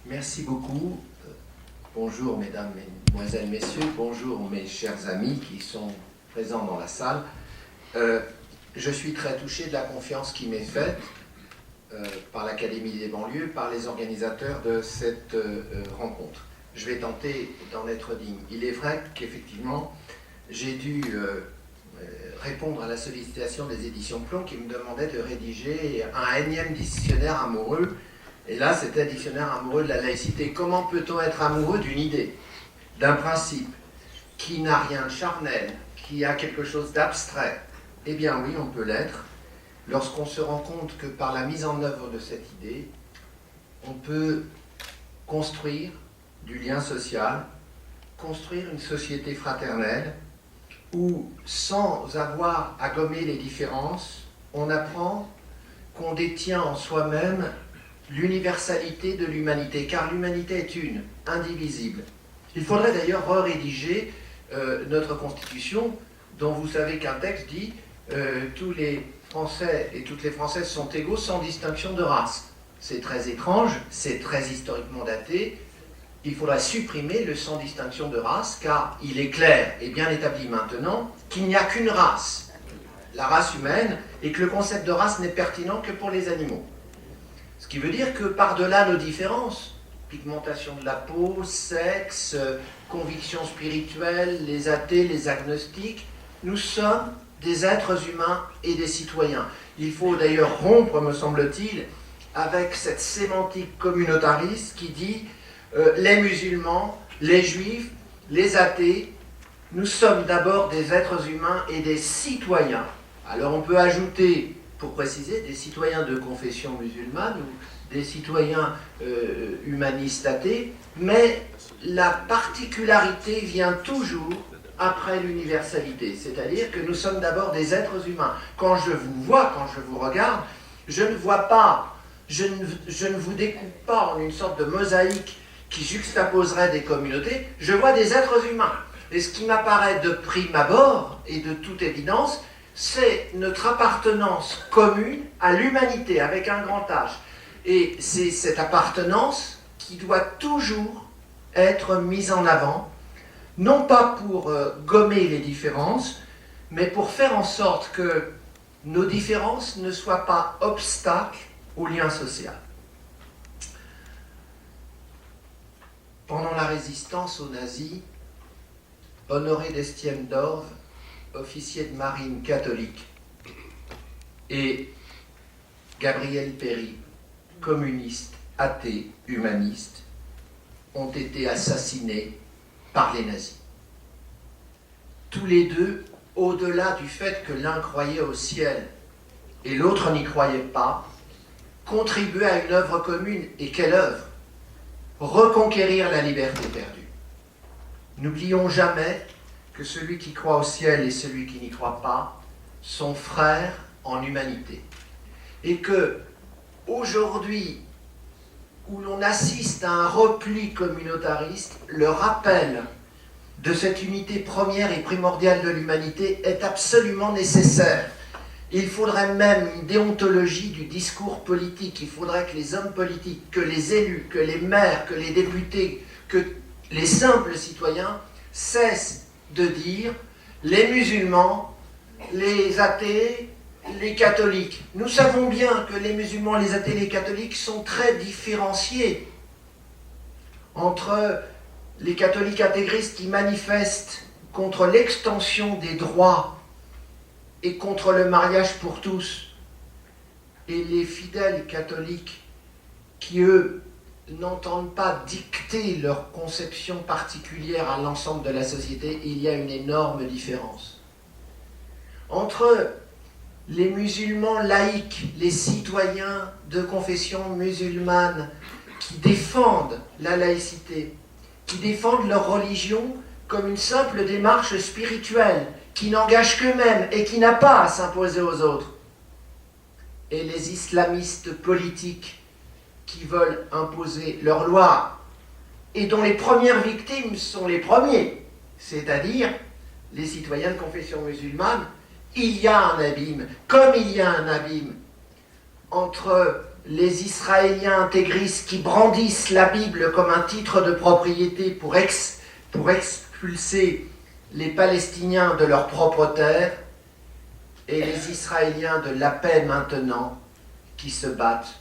Merci beaucoup. Bonjour mesdames, mesdemoiselles, messieurs. Bonjour mes chers amis qui sont présents dans la salle. Je suis très touché de la confiance qui m'est faite par l'Académie des banlieues, par les organisateurs de cette rencontre. Je vais tenter d'en être digne. Il est vrai qu'effectivement, j'ai dû répondre à la sollicitation des éditions Plomb qui me demandait de rédiger un énième dictionnaire amoureux. Et là, c'était un dictionnaire amoureux de la laïcité. Comment peut-on être amoureux d'une idée, d'un principe, qui n'a rien de charnel, qui a quelque chose d'abstrait? Eh bien oui, on peut l'être, lorsqu'on se rend compte que par la mise en œuvre de cette idée, on peut construire du lien social, construire une société fraternelle, où, sans avoir à gommer les différences, on apprend qu'on détient en soi-même l'universalité de l'humanité, car l'humanité est une, indivisible. Il faudrait d'ailleurs rédiger notre Constitution, dont vous savez qu'un texte dit tous les Français et toutes les Françaises sont égaux sans distinction de race. C'est très étrange, c'est très historiquement daté. Il faudrait supprimer le sans distinction de race, car il est clair et bien établi maintenant qu'il n'y a qu'une race, la race humaine, et que le concept de race n'est pertinent que pour les animaux. Ce qui veut dire que par-delà nos différences, pigmentation de la peau, sexe, convictions spirituelles, les athées, les agnostiques, nous sommes des êtres humains et des citoyens. Il faut d'ailleurs rompre, me semble-t-il, avec cette sémantique communautariste qui dit les musulmans, les juifs, les athées, nous sommes d'abord des êtres humains et des citoyens. Alors on peut ajouter, pour préciser, des citoyens de confession musulmane ou des citoyens humanistes athées, mais la particularité vient toujours après l'universalité, c'est-à-dire que nous sommes d'abord des êtres humains. Quand je vous vois, quand je vous regarde, je ne vois pas, je ne vous découpe pas en une sorte de mosaïque qui juxtaposerait des communautés, je vois des êtres humains. Et ce qui m'apparaît de prime abord, et de toute évidence, c'est notre appartenance commune à l'humanité, avec un grand H. Et c'est cette appartenance qui doit toujours être mise en avant, non pas pour gommer les différences, mais pour faire en sorte que nos différences ne soient pas obstacles au lien social. Pendant la résistance aux nazis, Honoré d'Estienne d'Orve, officier de marine catholique, et Gabriel Péry, communiste, athée, humaniste, ont été assassinés par les nazis. Tous les deux, au-delà du fait que l'un croyait au ciel et l'autre n'y croyait pas, contribuaient à une œuvre commune. Et quelle œuvre? Reconquérir la liberté perdue. N'oublions jamais que celui qui croit au ciel et celui qui n'y croit pas sont frères en humanité. Et que, aujourd'hui, où l'on assiste à un repli communautariste, le rappel de cette unité première et primordiale de l'humanité est absolument nécessaire. Il faudrait même une déontologie du discours politique. Il faudrait que les hommes politiques, que les élus, que les maires, que les députés, que les simples citoyens cessent de dire les musulmans, les athées, les catholiques. Nous savons bien que les musulmans, les athées, les catholiques sont très différenciés entre les catholiques intégristes qui manifestent contre l'extension des droits et contre le mariage pour tous, et les fidèles catholiques qui, eux, n'entendent pas dicter leur conception particulière à l'ensemble de la société. Il y a une énorme différence. Entre les musulmans laïcs, les citoyens de confession musulmane qui défendent la laïcité, qui défendent leur religion comme une simple démarche spirituelle, qui n'engage qu'eux-mêmes et qui n'a pas à s'imposer aux autres, et les islamistes politiques qui veulent imposer leurs lois et dont les premières victimes sont les premiers, c'est-à-dire les citoyens de confession musulmane. Il y a un abîme, comme il y a un abîme entre les Israéliens intégristes qui brandissent la Bible comme un titre de propriété pour expulser les Palestiniens de leur propre terre, et les Israéliens de la paix maintenant qui se battent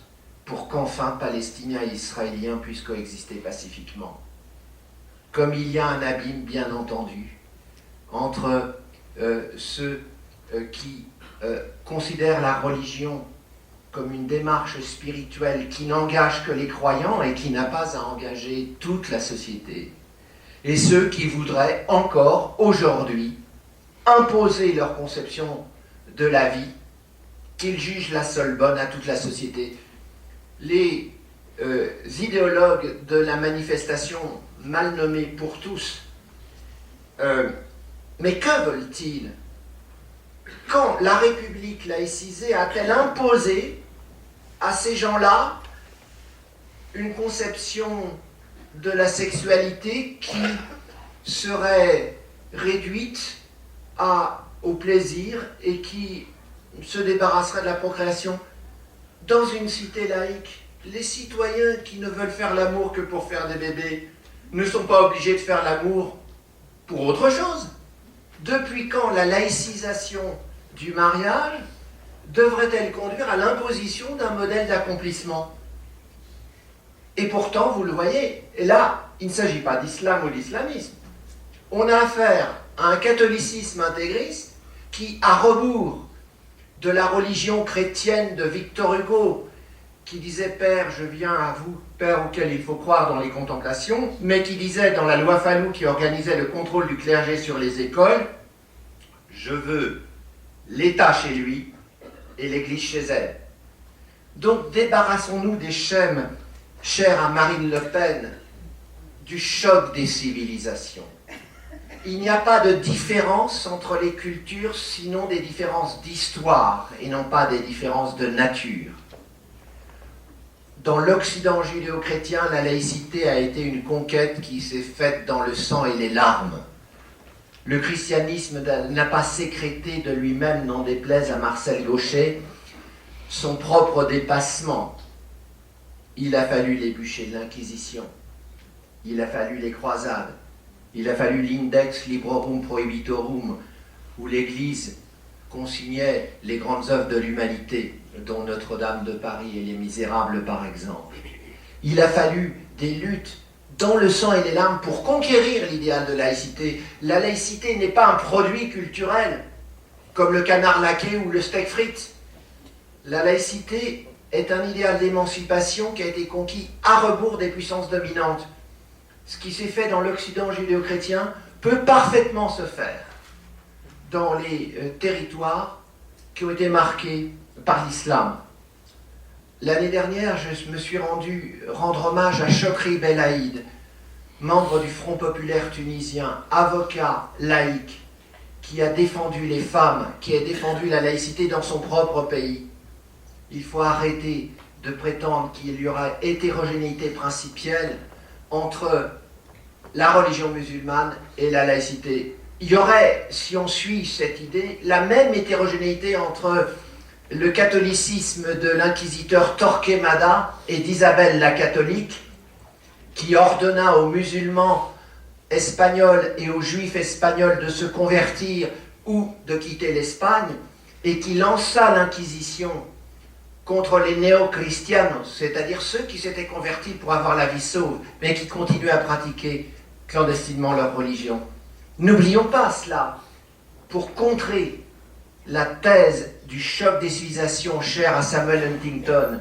pour qu'enfin Palestiniens et Israéliens puissent coexister pacifiquement. Comme il y a un abîme, bien entendu, entre ceux qui considèrent la religion comme une démarche spirituelle qui n'engage que les croyants et qui n'a pas à engager toute la société, et ceux qui voudraient encore, aujourd'hui, imposer leur conception de la vie, qu'ils jugent la seule bonne à toute la société. Les idéologues de la manifestation mal nommée pour tous, mais que veulent-ils? Quand la République laïcisée a-t-elle imposé à ces gens-là une conception de la sexualité qui serait réduite au plaisir et qui se débarrasserait de la procréation? Dans une cité laïque, les citoyens qui ne veulent faire l'amour que pour faire des bébés ne sont pas obligés de faire l'amour pour autre chose. Depuis quand la laïcisation du mariage devrait-elle conduire à l'imposition d'un modèle d'accomplissement? Et pourtant, vous le voyez, et là, il ne s'agit pas d'islam ou d'islamisme. On a affaire à un catholicisme intégriste qui, à rebours de la religion chrétienne de Victor Hugo, qui disait « Père, je viens à vous, Père auquel il faut croire dans les contemplations », mais qui disait dans la loi Fallou qui organisait le contrôle du clergé sur les écoles, « Je veux l'État chez lui et l'Église chez elle ». Donc débarrassons-nous des schèmes chers à Marine Le Pen, du choc des civilisations. Il n'y a pas de différence entre les cultures, sinon des différences d'histoire, et non pas des différences de nature. Dans l'Occident judéo-chrétien, la laïcité a été une conquête qui s'est faite dans le sang et les larmes. Le christianisme n'a pas sécrété de lui-même, n'en déplaise à Marcel Gauchet, son propre dépassement. Il a fallu les bûchers de l'Inquisition, il a fallu les croisades, il a fallu l'Index Librorum Prohibitorum, où l'Église consignait les grandes œuvres de l'humanité, dont Notre-Dame de Paris et Les Misérables par exemple. Il a fallu des luttes dans le sang et les larmes pour conquérir l'idéal de laïcité. La laïcité n'est pas un produit culturel, comme le canard laqué ou le steak frites. La laïcité est un idéal d'émancipation qui a été conquis à rebours des puissances dominantes. Ce qui s'est fait dans l'Occident judéo-chrétien peut parfaitement se faire dans les territoires qui ont été marqués par l'islam. L'année dernière, je me suis rendre hommage à Chokri Belaïd, membre du Front populaire tunisien, avocat laïque, qui a défendu les femmes, qui a défendu la laïcité dans son propre pays. Il faut arrêter de prétendre qu'il y aura hétérogénéité principielle entre la religion musulmane et la laïcité. Il y aurait, si on suit cette idée, la même hétérogénéité entre le catholicisme de l'inquisiteur Torquemada et d'Isabelle la catholique, qui ordonna aux musulmans espagnols et aux juifs espagnols de se convertir ou de quitter l'Espagne, et qui lança l'inquisition contre les néo-christianos, c'est-à-dire ceux qui s'étaient convertis pour avoir la vie sauve, mais qui continuaient à pratiquer clandestinement leur religion. N'oublions pas cela. Pour contrer la thèse du choc des civilisations chère à Samuel Huntington,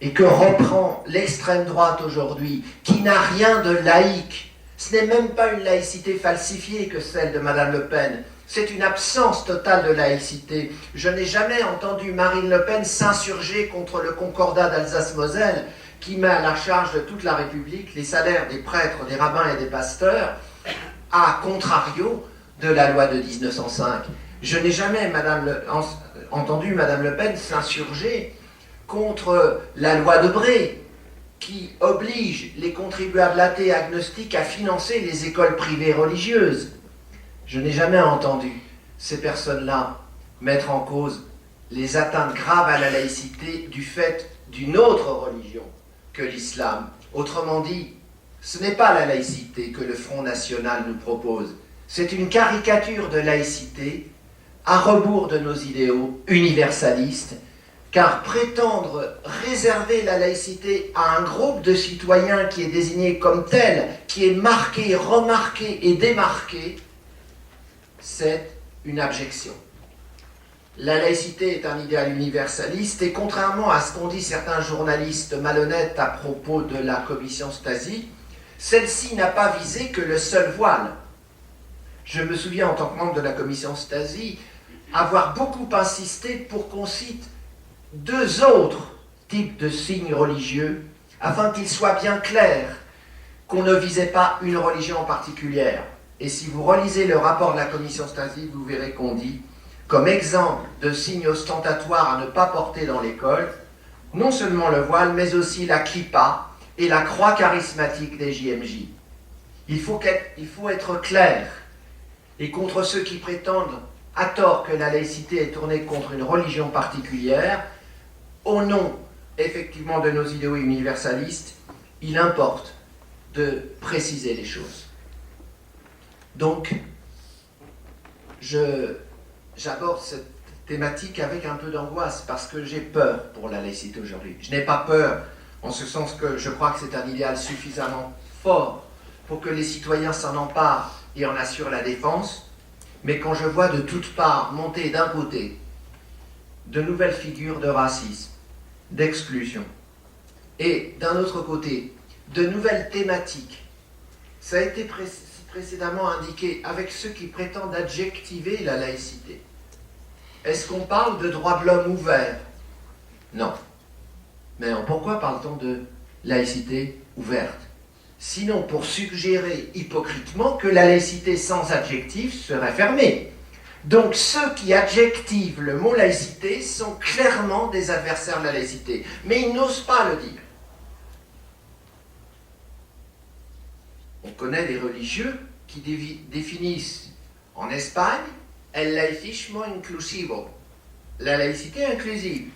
et que reprend l'extrême droite aujourd'hui, qui n'a rien de laïque, ce n'est même pas une laïcité falsifiée que celle de Madame Le Pen, c'est une absence totale de laïcité. Je n'ai jamais entendu Marine Le Pen s'insurger contre le concordat d'Alsace-Moselle qui met à la charge de toute la République les salaires des prêtres, des rabbins et des pasteurs, à contrario de la loi de 1905. Je n'ai jamais entendu Madame Le Pen s'insurger contre la loi de Bré, qui oblige les contribuables athées et agnostiques à financer les écoles privées religieuses. Je n'ai jamais entendu ces personnes-là mettre en cause les atteintes graves à la laïcité du fait d'une autre religion que l'islam. Autrement dit, ce n'est pas la laïcité que le Front National nous propose, c'est une caricature de laïcité à rebours de nos idéaux universalistes, car prétendre réserver la laïcité à un groupe de citoyens qui est désigné comme tel, qui est marqué, remarqué et démarqué, c'est une abjection. La laïcité est un idéal universaliste et contrairement à ce qu'ont dit certains journalistes malhonnêtes à propos de la commission Stasi, celle-ci n'a pas visé que le seul voile. Je me souviens en tant que membre de la commission Stasi avoir beaucoup insisté pour qu'on cite 2 autres types de signes religieux afin qu'il soit bien clair qu'on ne visait pas une religion particulière. Et si vous relisez le rapport de la commission Stasi, vous verrez qu'on dit, comme exemple de signes ostentatoires à ne pas porter dans l'école, non seulement le voile, mais aussi la kippa et la croix charismatique des JMJ. Il faut être clair, et contre ceux qui prétendent à tort que la laïcité est tournée contre une religion particulière, au nom effectivement de nos idéaux universalistes, il importe de préciser les choses. Donc, j'aborde cette thématique avec un peu d'angoisse parce que j'ai peur pour la laïcité aujourd'hui. Je n'ai pas peur en ce sens que je crois que c'est un idéal suffisamment fort pour que les citoyens s'en emparent et en assurent la défense, mais quand je vois de toutes parts monter d'un côté de nouvelles figures de racisme, d'exclusion, et d'un autre côté de nouvelles thématiques, ça a été précédemment indiqué avec ceux qui prétendent adjectiver la laïcité. Est-ce qu'on parle de droits de l'homme ouverts? Non. Mais pourquoi parle-t-on de laïcité ouverte? Sinon pour suggérer hypocritement que la laïcité sans adjectif serait fermée. Donc ceux qui adjectivent le mot laïcité sont clairement des adversaires de la laïcité, mais ils n'osent pas le dire. On connaît les religieux qui définissent en Espagne el laicismo inclusivo, la laïcité inclusive.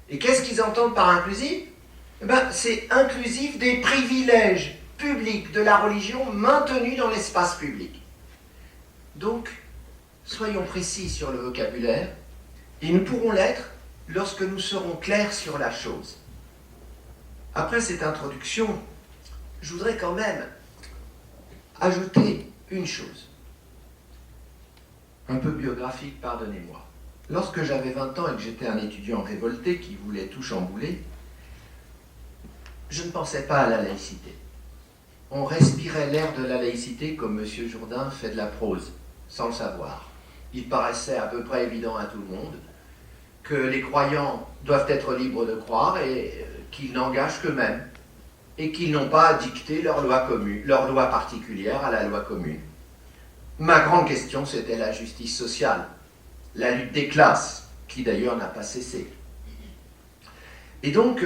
Et qu'est-ce qu'ils entendent par inclusive? C'est inclusif des privilèges publics de la religion maintenus dans l'espace public. Donc, soyons précis sur le vocabulaire, et nous pourrons l'être lorsque nous serons clairs sur la chose. Après cette introduction, je voudrais quand même ajouter une chose, un peu biographique, pardonnez-moi. Lorsque j'avais 20 ans et que j'étais un étudiant révolté qui voulait tout chambouler, je ne pensais pas à la laïcité. On respirait l'air de la laïcité comme M. Jourdain fait de la prose, sans le savoir. Il paraissait à peu près évident à tout le monde que les croyants doivent être libres de croire et qu'ils n'engagent qu'eux-mêmes et qu'ils n'ont pas à dicter leur loi particulière à la loi commune. Ma grande question, c'était la justice sociale, la lutte des classes, qui d'ailleurs n'a pas cessé. Et donc,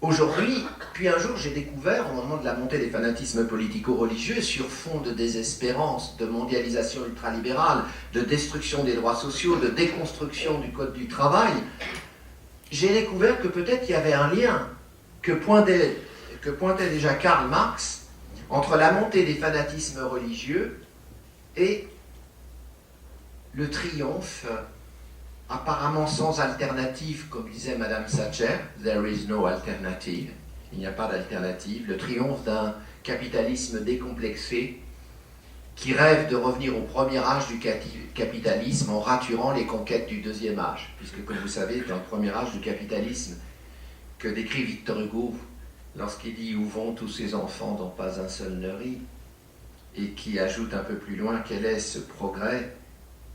aujourd'hui, puis un jour, j'ai découvert, au moment de la montée des fanatismes politico-religieux, sur fond de désespérance, de mondialisation ultralibérale, de destruction des droits sociaux, de déconstruction du Code du travail, j'ai découvert que peut-être il y avait un lien que pointait déjà Karl Marx entre la montée des fanatismes religieux et le triomphe, apparemment sans alternative, comme disait Madame Thatcher, « There is no alternative », il n'y a pas d'alternative, le triomphe d'un capitalisme décomplexé qui rêve de revenir au premier âge du capitalisme en raturant les conquêtes du deuxième âge, puisque comme vous savez, dans le premier âge du capitalisme que décrit Victor Hugo lorsqu'il dit « Où vont tous ces enfants dont pas un seul ne rit ?» et qui ajoute un peu plus loin « Quel est ce progrès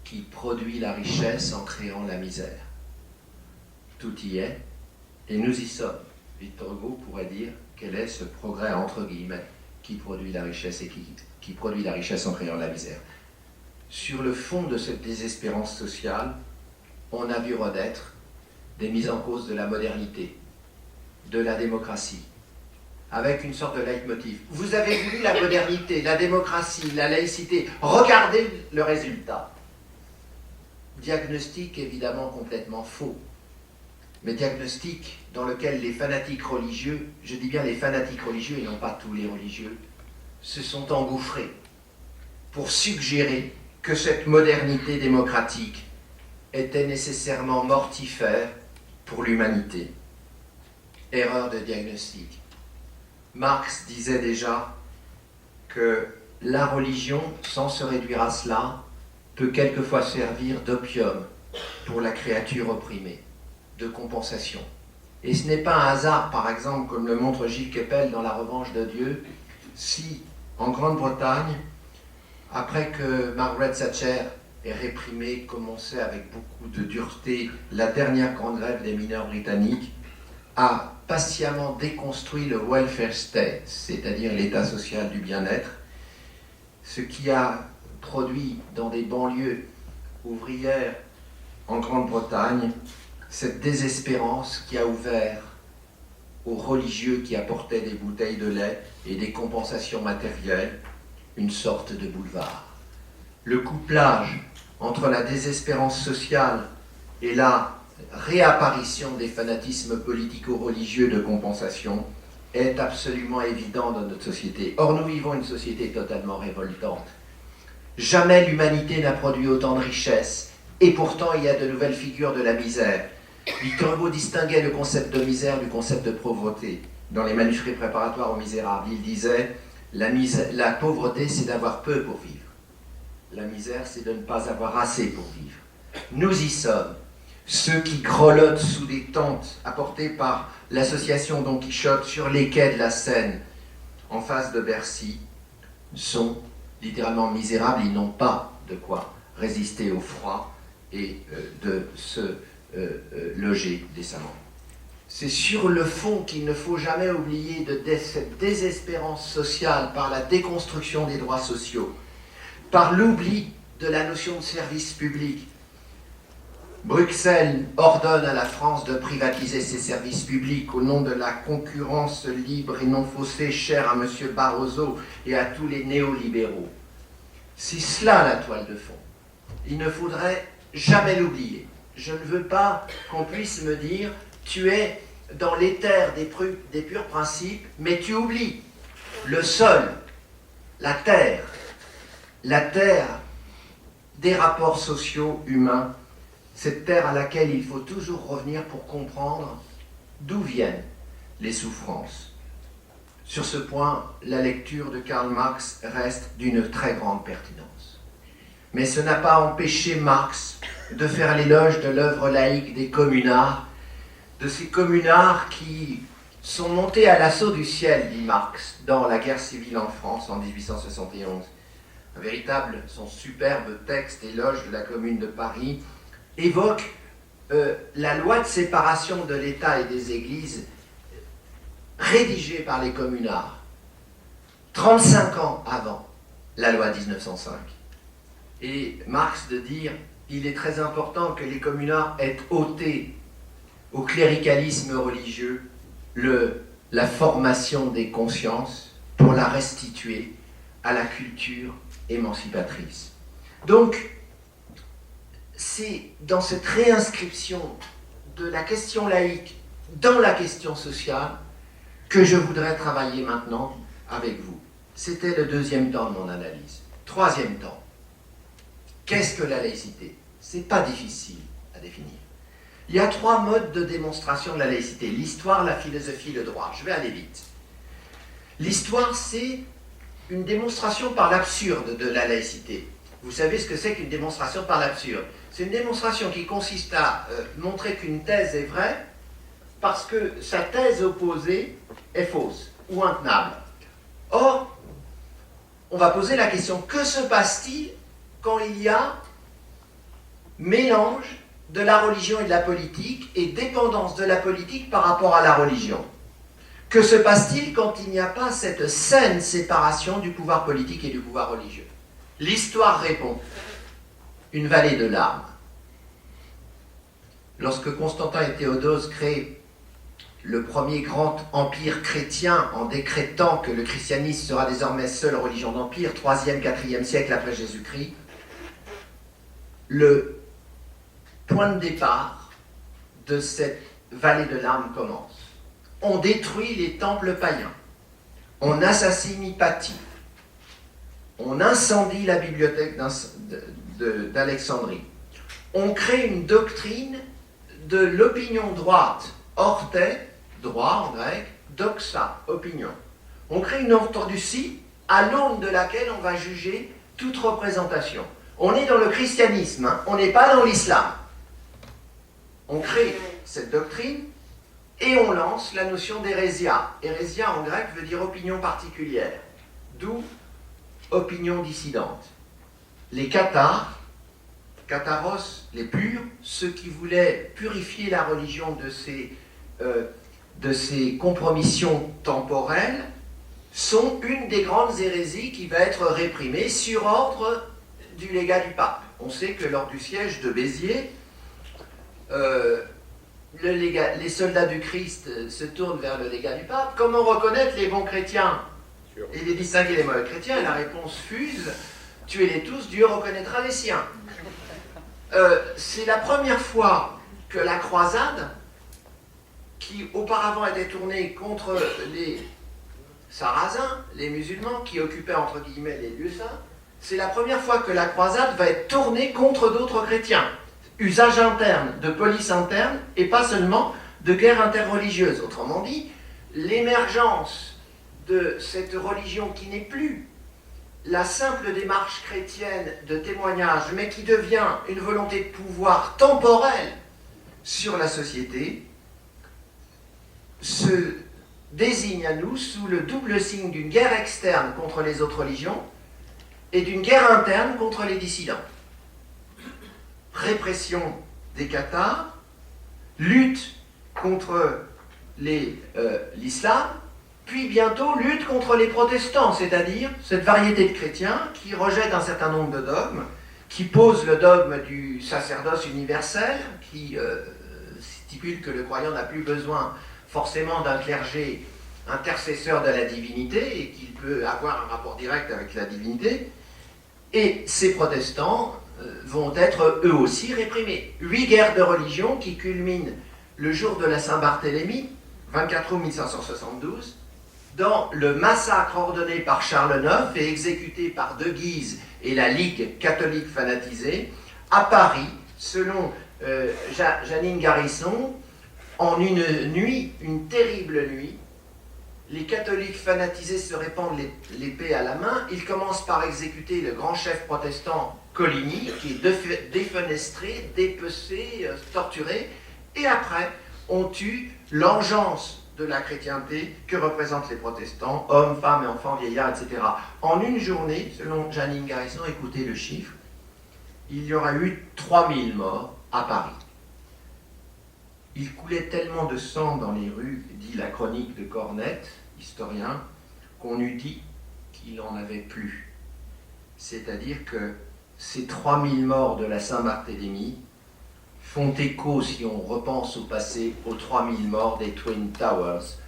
qui produit la richesse en créant la misère ?» Tout y est, et nous y sommes. Victor Hugo pourrait dire « Quel est ce progrès entre guillemets qui produit la richesse et qui produit la richesse en créant la misère ?» Sur le fond de cette désespérance sociale, on a vu renaître des mises en cause de la modernité, de la démocratie, avec une sorte de leitmotiv. Vous avez voulu la modernité, la démocratie, la laïcité, regardez le résultat. Diagnostic évidemment complètement faux. mais diagnostic dans lequel les fanatiques religieux, je dis bien les fanatiques religieux et non pas tous les religieux, se sont engouffrés pour suggérer que cette modernité démocratique était nécessairement mortifère pour l'humanité. Erreur de diagnostic. Marx disait déjà que la religion, sans se réduire à cela, peut quelquefois servir d'opium pour la créature opprimée, de compensation. Et ce n'est pas un hasard, par exemple, comme le montre Gilles Kepel dans La Revanche de Dieu, si, en Grande-Bretagne, après que Margaret Thatcher ait réprimé, commencé avec beaucoup de dureté, la dernière grande grève des mineurs britanniques, a patiemment déconstruit le welfare state, c'est-à-dire l'état social du bien-être, ce qui a produit dans des banlieues ouvrières en Grande-Bretagne cette désespérance qui a ouvert aux religieux qui apportaient des bouteilles de lait et des compensations matérielles une sorte de boulevard. Le couplage entre la désespérance sociale et la réapparition des fanatismes politico-religieux de compensation est absolument évident dans notre société. Or, nous vivons une société totalement révoltante. Jamais l'humanité n'a produit autant de richesses, et pourtant il y a de nouvelles figures de la misère. Victor Hugo distinguait le concept de misère du concept de pauvreté. Dans les manuscrits préparatoires aux Misérables, il disait la pauvreté, c'est d'avoir peu pour vivre. La misère, c'est de ne pas avoir assez pour vivre. Nous y sommes. Ceux qui grelottent sous des tentes apportées par l'association Don Quichotte sur les quais de la Seine, en face de Bercy, sont littéralement misérables. Ils n'ont pas de quoi résister au froid et de se loger décemment. C'est sur le fond qu'il ne faut jamais oublier cette désespérance sociale par la déconstruction des droits sociaux, par l'oubli de la notion de service public. Bruxelles ordonne à la France de privatiser ses services publics au nom de la concurrence libre et non faussée chère à M. Barroso et à tous les néolibéraux. C'est cela la toile de fond. Il ne faudrait jamais l'oublier. Je ne veux pas qu'on puisse me dire « tu es dans l'éther des purs principes, mais tu oublies le sol, la terre des rapports sociaux humains, cette terre à laquelle il faut toujours revenir pour comprendre d'où viennent les souffrances. » Sur ce point, la lecture de Karl Marx reste d'une très grande pertinence. Mais ce n'a pas empêché Marx de faire l'éloge de l'œuvre laïque des communards, de ces communards qui sont montés à l'assaut du ciel, dit Marx, dans la guerre civile en France en 1871. Un véritable, son superbe texte éloge de la Commune de Paris évoque la loi de séparation de l'État et des Églises rédigée par les communards 35 ans avant la loi 1905. Et Marx de dire il est très important que les communards aient ôté au cléricalisme religieux la formation des consciences pour la restituer à la culture émancipatrice. Donc, c'est dans cette réinscription de la question laïque dans la question sociale que je voudrais travailler maintenant avec vous. C'était le deuxième temps de mon analyse. Troisième temps. Qu'est-ce que la laïcité? C'est pas difficile à définir. Il y a trois modes de démonstration de la laïcité. L'histoire, la philosophie, le droit. Je vais aller vite. L'histoire, c'est une démonstration par l'absurde de la laïcité. Vous savez ce que c'est qu'une démonstration par l'absurde? C'est une démonstration qui consiste à montrer qu'une thèse est vraie parce que sa thèse opposée est fausse ou intenable. Or, on va poser la question, que se passe-t-il quand il y a mélange de la religion et de la politique et dépendance de la politique par rapport à la religion? Que se passe-t-il quand il n'y a pas cette saine séparation du pouvoir politique et du pouvoir religieux? L'histoire répond. Une vallée de larmes. Lorsque Constantin et Théodose créent le premier grand empire chrétien en décrétant que le christianisme sera désormais seule religion d'empire, 3e, 4e siècle après Jésus-Christ, le point de départ de cette vallée de larmes commence. On détruit les temples païens, on assassine Hypatie, on incendie la bibliothèque d'Alexandrie, on crée une doctrine de l'opinion droite, orthé, droit en grec, doxa, opinion. On crée une orthodoxie à l'aune de laquelle on va juger toute représentation. On est dans le christianisme, hein, on n'est pas dans l'islam. On crée cette doctrine et on lance la notion d'hérésia. Hérésia en grec veut dire opinion particulière, d'où opinion dissidente. Les cathares, catharos, les purs, ceux qui voulaient purifier la religion de ces compromissions temporelles, sont une des grandes hérésies qui va être réprimée sur ordre du légat du pape. On sait que lors du siège de Béziers, les soldats du Christ se tournent vers le légat du pape. Comment reconnaître les bons chrétiens et les distinguer des mauvais chrétiens? Et la réponse fuse: tuez-les tous, Dieu reconnaîtra les siens. C'est la première fois que la croisade, qui auparavant était tournée contre les Sarrasins, les musulmans qui occupaient entre guillemets les lieux saints, c'est la première fois que la croisade va être tournée contre d'autres chrétiens. Usage interne, de police interne, et pas seulement de guerre interreligieuse. Autrement dit, l'émergence de cette religion qui n'est plus la simple démarche chrétienne de témoignage, mais qui devient une volonté de pouvoir temporelle sur la société, se désigne à nous sous le double signe d'une guerre externe contre les autres religions et d'une guerre interne contre les dissidents. Répression des cathares, lutte contre l'islam, puis bientôt lutte contre les protestants, c'est-à-dire cette variété de chrétiens qui rejettent un certain nombre de dogmes, qui posent le dogme du sacerdoce universel, qui stipule que le croyant n'a plus besoin forcément d'un clergé intercesseur de la divinité et qu'il peut avoir un rapport direct avec la divinité. Et ces protestants vont être eux aussi réprimés. 8 guerres de religion qui culminent le jour de la Saint-Barthélemy, 24 août 1572, dans le massacre ordonné par Charles IX et exécuté par De Guise et la Ligue catholique fanatisée, à Paris, selon Janine Garrison, en une nuit, une terrible nuit. Les catholiques fanatisés se répandent l'épée à la main. Ils commencent par exécuter le grand chef protestant Coligny, qui est défenestré, dépecé, torturé. Et après, on tue l'engeance de la chrétienté que représentent les protestants, hommes, femmes, enfants, vieillards, etc. En une journée, selon Janine Garrison, écoutez le chiffre, il y aura eu 3000 morts à Paris. Il coulait tellement de sang dans les rues, dit la chronique de Cornette, historien, qu'on eût dit qu'il n'en avait plus. C'est-à-dire que ces 3000 morts de la Saint-Barthélemy font écho, si on repense au passé, aux 3000 morts des Twin Towers,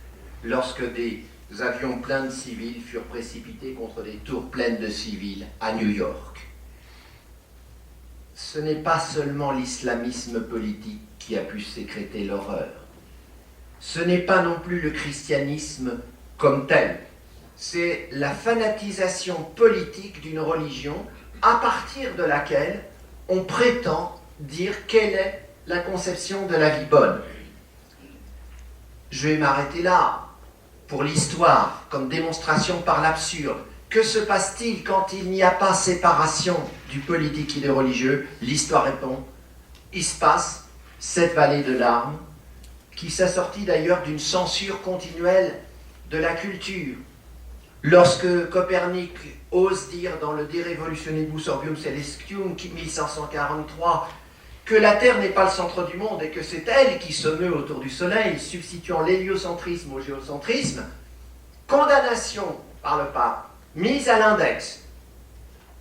lorsque des avions pleins de civils furent précipités contre des tours pleines de civils à New York. Ce n'est pas seulement l'islamisme politique qui a pu sécréter l'horreur. Ce n'est pas non plus le christianisme comme tel. C'est la fanatisation politique d'une religion à partir de laquelle on prétend dire quelle est la conception de la vie bonne. Je vais m'arrêter là pour l'histoire, comme démonstration par l'absurde. Que se passe-t-il quand il n'y a pas séparation du politique et du religieux? L'histoire répond, il se passe cette vallée de larmes, qui s'assortit d'ailleurs d'une censure continuelle de la culture. Lorsque Copernic ose dire dans le De Revolutionibus Orbium Celestium, 1543, que la Terre n'est pas le centre du monde et que c'est elle qui se meut autour du Soleil, substituant l'héliocentrisme au géocentrisme, condamnation par le pape, mise à l'index.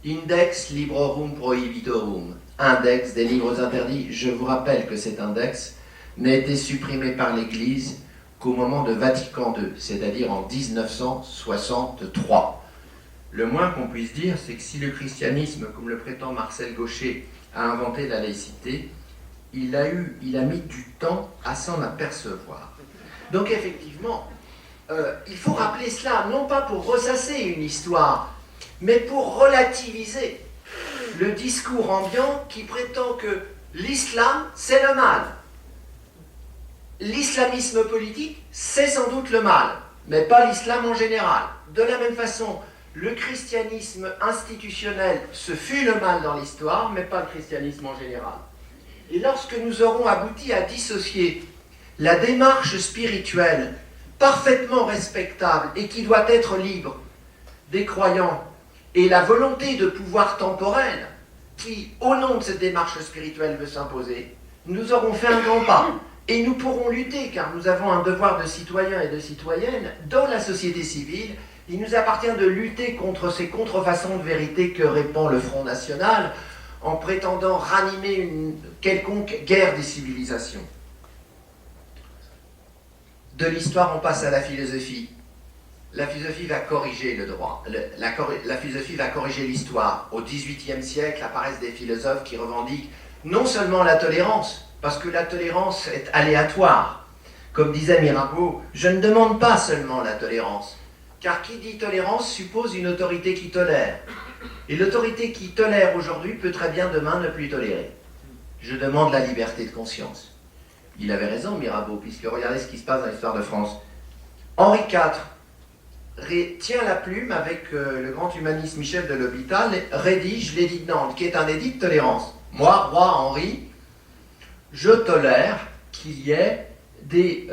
Index librorum prohibitorum, index des livres interdits. Je vous rappelle que cet index n'a été supprimé par l'Église qu'au moment de Vatican II, c'est-à-dire en 1963. Le moins qu'on puisse dire, c'est que si le christianisme, comme le prétend Marcel Gauchet, a inventé la laïcité, il a mis du temps à s'en apercevoir. Donc effectivement, il faut rappeler cela, non pas pour ressasser une histoire, mais pour relativiser le discours ambiant qui prétend que l'islam, c'est le mal. L'islamisme politique, c'est sans doute le mal, mais pas l'islam en général. De la même façon, le christianisme institutionnel, ce fut le mal dans l'histoire, mais pas le christianisme en général. Et lorsque nous aurons abouti à dissocier la démarche spirituelle parfaitement respectable et qui doit être libre des croyants et la volonté de pouvoir temporel qui, au nom de cette démarche spirituelle, veut s'imposer, nous aurons fait un grand pas. Et nous pourrons lutter, car nous avons un devoir de citoyens et de citoyennes dans la société civile. Il nous appartient de lutter contre ces contrefaçons de vérité que répand le Front National en prétendant ranimer une quelconque guerre des civilisations. De l'histoire, on passe à la philosophie. La philosophie va corriger le droit. La philosophie va corriger l'histoire. Au XVIIIe siècle apparaissent des philosophes qui revendiquent non seulement la tolérance, parce que la tolérance est aléatoire. Comme disait Mirabeau, je ne demande pas seulement la tolérance, car qui dit tolérance suppose une autorité qui tolère. Et l'autorité qui tolère aujourd'hui peut très bien demain ne plus tolérer. Je demande la liberté de conscience. Il avait raison, Mirabeau, puisque regardez ce qui se passe dans l'histoire de France. Henri IV tient la plume avec le grand humaniste Michel de L'Hopital, rédige l'édit de Nantes, qui est un édit de tolérance. Moi, roi Henri, je tolère qu'il y ait des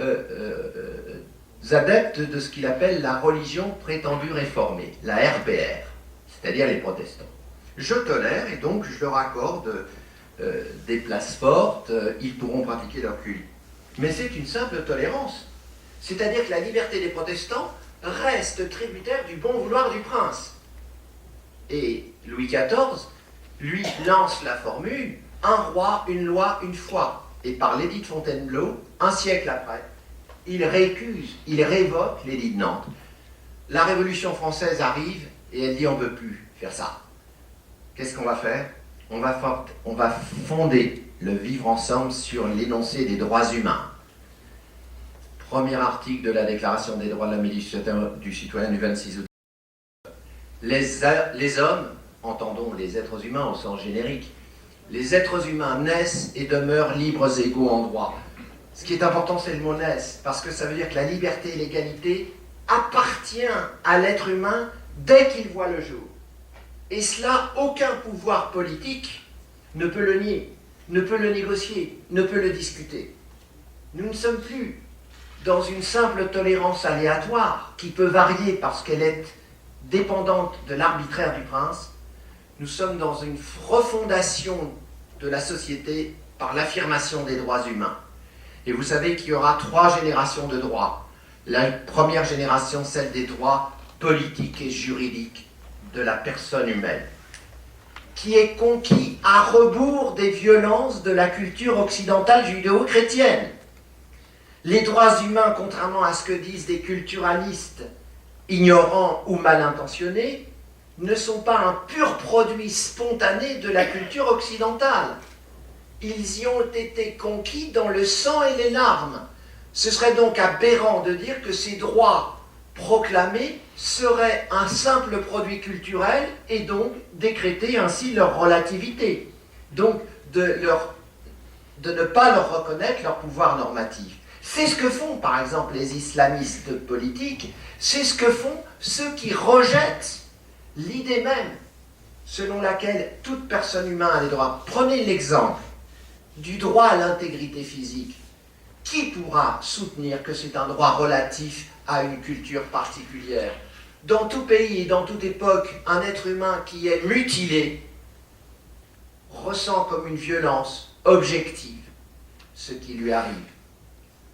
adeptes de ce qu'il appelle la religion prétendue réformée, la RPR, c'est-à-dire les protestants. Je tolère et donc je leur accorde des places fortes, ils pourront pratiquer leur culte. Mais c'est une simple tolérance. C'est-à-dire que la liberté des protestants reste tributaire du bon vouloir du prince. Et Louis XIV, lui, lance la formule « un roi, une loi, une foi ». Et par l'édit de Fontainebleau, un siècle après, il récuse, il révoque l'édit de Nantes. La Révolution française arrive et elle dit on ne peut plus faire ça. Qu'est-ce qu'on va faire ? On va fonder le vivre ensemble sur l'énoncé des droits humains. Premier article de la Déclaration des droits de l'homme et du citoyen du 26 août. Les hommes, entendons les êtres humains au sens générique, les êtres humains naissent et demeurent libres et égaux en droit. Ce qui est important, c'est le mot « naissent », parce que ça veut dire que la liberté et l'égalité appartient à l'être humain dès qu'il voit le jour. Et cela, aucun pouvoir politique ne peut le nier, ne peut le négocier, ne peut le discuter. Nous ne sommes plus dans une simple tolérance aléatoire qui peut varier parce qu'elle est dépendante de l'arbitraire du prince. Nous sommes dans une refondation de la société par l'affirmation des droits humains. Et vous savez qu'il y aura 3 générations de droits. La première génération, celle des droits politiques et juridiques de la personne humaine, qui est conquis à rebours des violences de la culture occidentale judéo-chrétienne. Les droits humains, contrairement à ce que disent des culturalistes ignorants ou mal intentionnés, ne sont pas un pur produit spontané de la culture occidentale. Ils y ont été conquis dans le sang et les larmes. Ce serait donc aberrant de dire que ces droits proclamés seraient un simple produit culturel et donc décréter ainsi leur relativité. Donc de ne pas leur reconnaître leur pouvoir normatif. C'est ce que font par exemple les islamistes politiques, c'est ce que font ceux qui rejettent l'idée même selon laquelle toute personne humaine a des droits. Prenez l'exemple du droit à l'intégrité physique. Qui pourra soutenir que c'est un droit relatif à une culture particulière ? Dans tout pays et dans toute époque, un être humain qui est mutilé ressent comme une violence objective ce qui lui arrive.